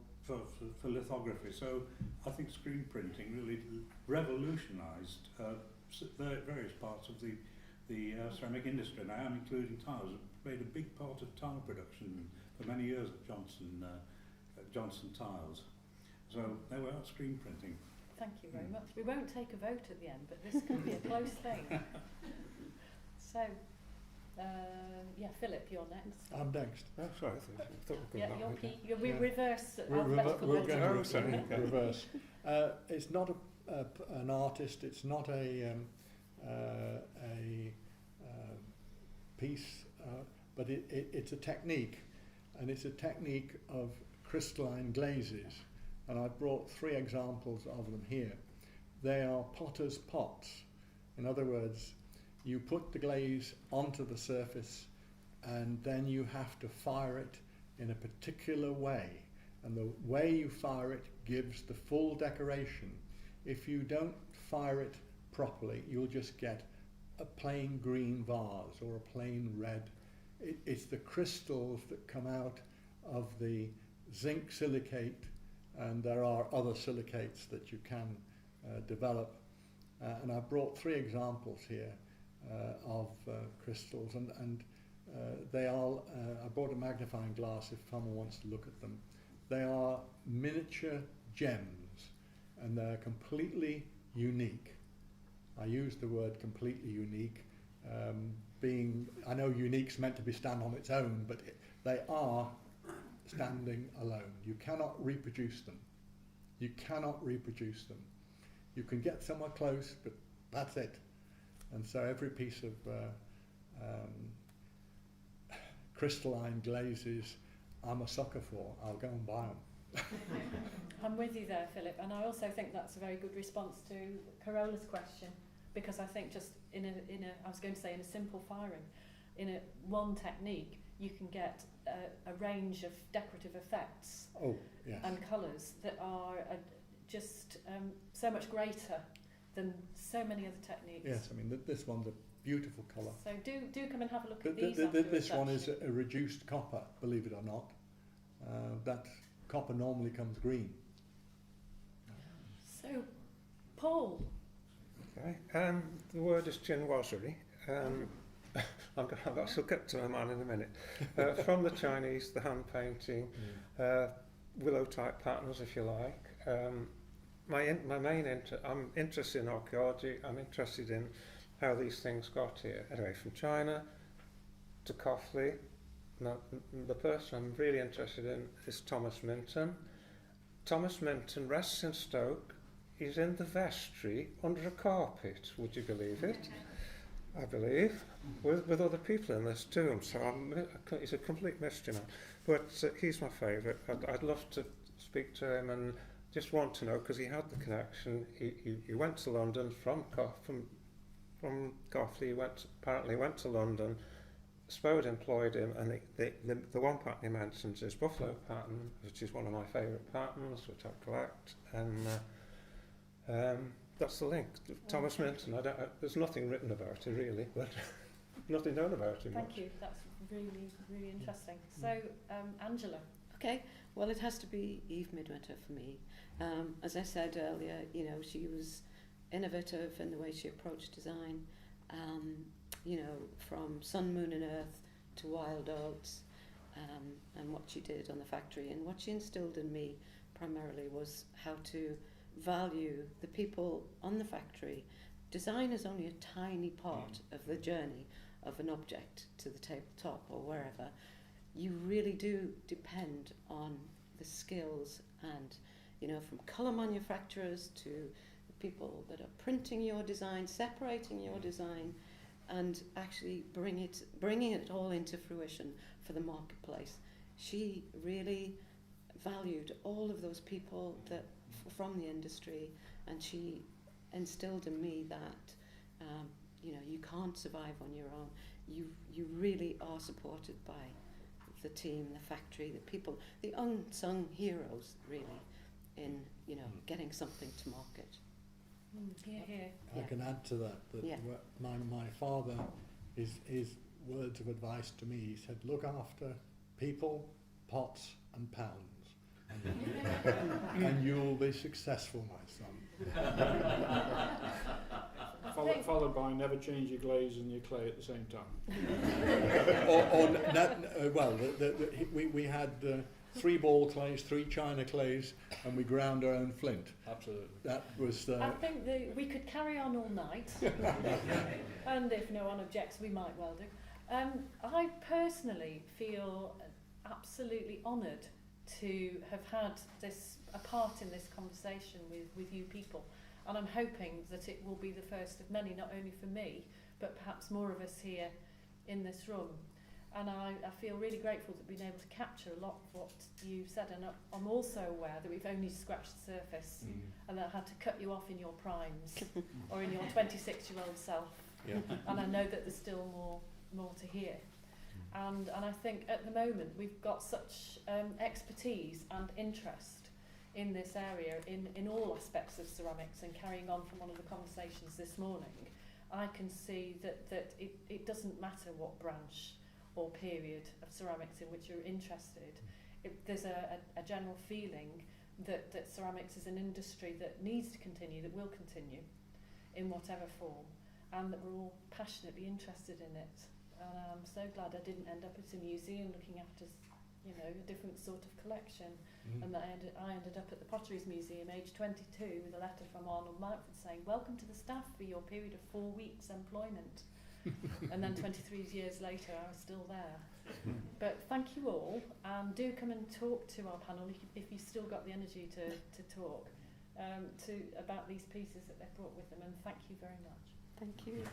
Speaker 5: lithography. So I think screen printing really revolutionised various parts of the ceramic industry now, including tiles. It made a big part of tile production for many years at Johnson Tiles. So there we are, screen printing.
Speaker 2: Thank you very much. We won't take a vote at the end, but this could be a close thing. So, Philip, you're next.
Speaker 4: I'm next.
Speaker 3: Oh, sorry, I thought we
Speaker 2: Yeah,
Speaker 3: were
Speaker 2: you're
Speaker 3: going
Speaker 2: key.
Speaker 3: back.
Speaker 2: We reverse
Speaker 4: We're
Speaker 2: alphabetical
Speaker 4: going
Speaker 2: order.
Speaker 4: to reverse. It's not an artist. It's not a piece, but it's a technique, and it's a technique of crystalline glazes. And I've brought 3 examples of them here. They are potter's pots. In other words, you put the glaze onto the surface and then you have to fire it in a particular way. And the way you fire it gives the full decoration. If you don't fire it properly, you'll just get a plain green vase or a plain red. It's the crystals that come out of the zinc silicate, and there are other silicates that you can develop. And I've brought 3 examples here of crystals, and they are, I brought a magnifying glass if someone wants to look at them. They are miniature gems, and they're completely unique. I use the word completely unique, I know unique's meant to be stand on its own, but they are standing alone. You cannot reproduce them. You cannot reproduce them. You can get somewhere close, but that's it. And so every piece of crystalline glazes I'm a sucker for. I'll go and buy them.
Speaker 2: I'm with you there, Philip, and I also think that's a very good response to Carola's question, because I think just in a I was going to say in a simple firing, in a one technique, you can get a range of decorative effects and colours that are just so much greater than so many other techniques.
Speaker 4: Yes, I mean this one's a beautiful colour.
Speaker 2: So do come and have a look at these afterwards.
Speaker 4: This one is a reduced copper, believe it or not. That copper normally comes green.
Speaker 2: So, Paul.
Speaker 3: Okay, the word is chinoiserie. I've got to get to my man in a minute. From the Chinese, the hand painting, willow type patterns, if you like. My main I'm interested in archaeology. I'm interested in how these things got here. Anyway, from China to Coughley. Now, the person I'm really interested in is Thomas Minton. Thomas Minton rests in Stoke. He's in the vestry under a carpet, would you believe it? I believe, with other people in this tomb. So he's a complete mystery man. But he's my favourite. I'd love to speak to him and just want to know, because he had the connection. He went to London from Coughley. He apparently went to London. Spode employed him, and the one pattern he mentions is Buffalo pattern, which is one of my favourite patterns, which I collect, and that's the link. Thomas Minton. There's nothing written about it really, but nothing known about him.
Speaker 2: Thank you. That's really, really interesting. So, Angela.
Speaker 1: Okay. Well, it has to be Eve Midwinter for me. As I said earlier, she was innovative in the way she approached design. From Sun, Moon and Earth to Wild Oats, and what she did on the factory. And what she instilled in me primarily was how to value the people on the factory. Design is only a tiny part of the journey of an object to the tabletop or wherever. You really do depend on the skills and, from colour manufacturers to the people that are printing your design, separating your design, and actually bringing it all into fruition for the marketplace. She really valued all of those people that from the industry, and she instilled in me that you know, you can't survive on your own. You really are supported by the team, the factory, the people, the unsung heroes, really, in, you know, getting something to market.
Speaker 2: Here, here.
Speaker 4: I can add to that my father, his words of advice to me, he said, look after people, pots and pounds, and you'll be successful, my son.
Speaker 6: Followed by never change your glaze and your clay at the same time.
Speaker 4: We had 3 ball clays, 3 china clays, and we ground our own flint.
Speaker 6: Absolutely.
Speaker 4: That was.
Speaker 2: I think we could carry on all night, and if no one objects, we might well do. I personally feel absolutely honoured to have had a part in this conversation with you people. And I'm hoping that it will be the first of many, not only for me, but perhaps more of us here in this room. And I feel really grateful that we've been able to capture a lot of what you said. And I'm also aware that we've only scratched the surface and that I had to cut you off in your primes or in your 26-year-old self.
Speaker 4: Yeah.
Speaker 2: And I know that there's still more to hear. And I think at the moment we've got such expertise and interest in this area, in all aspects of ceramics, and carrying on from one of the conversations this morning, I can see that it doesn't matter what branch or period of ceramics in which you're interested. There's a general feeling that ceramics is an industry that needs to continue, that will continue in whatever form, and that we're all passionately interested in it. And I'm so glad I didn't end up at a museum looking after, you know, a different sort of collection, and that I ended up at the Potteries Museum, aged 22, with a letter from Arnold Mountford saying, welcome to the staff for your period of 4 weeks employment. And then 23 years later, I was still there. But thank you all, and do come and talk to our panel if you've still got the energy to talk about these pieces that they've brought with them, and thank you very much.
Speaker 1: Thank you.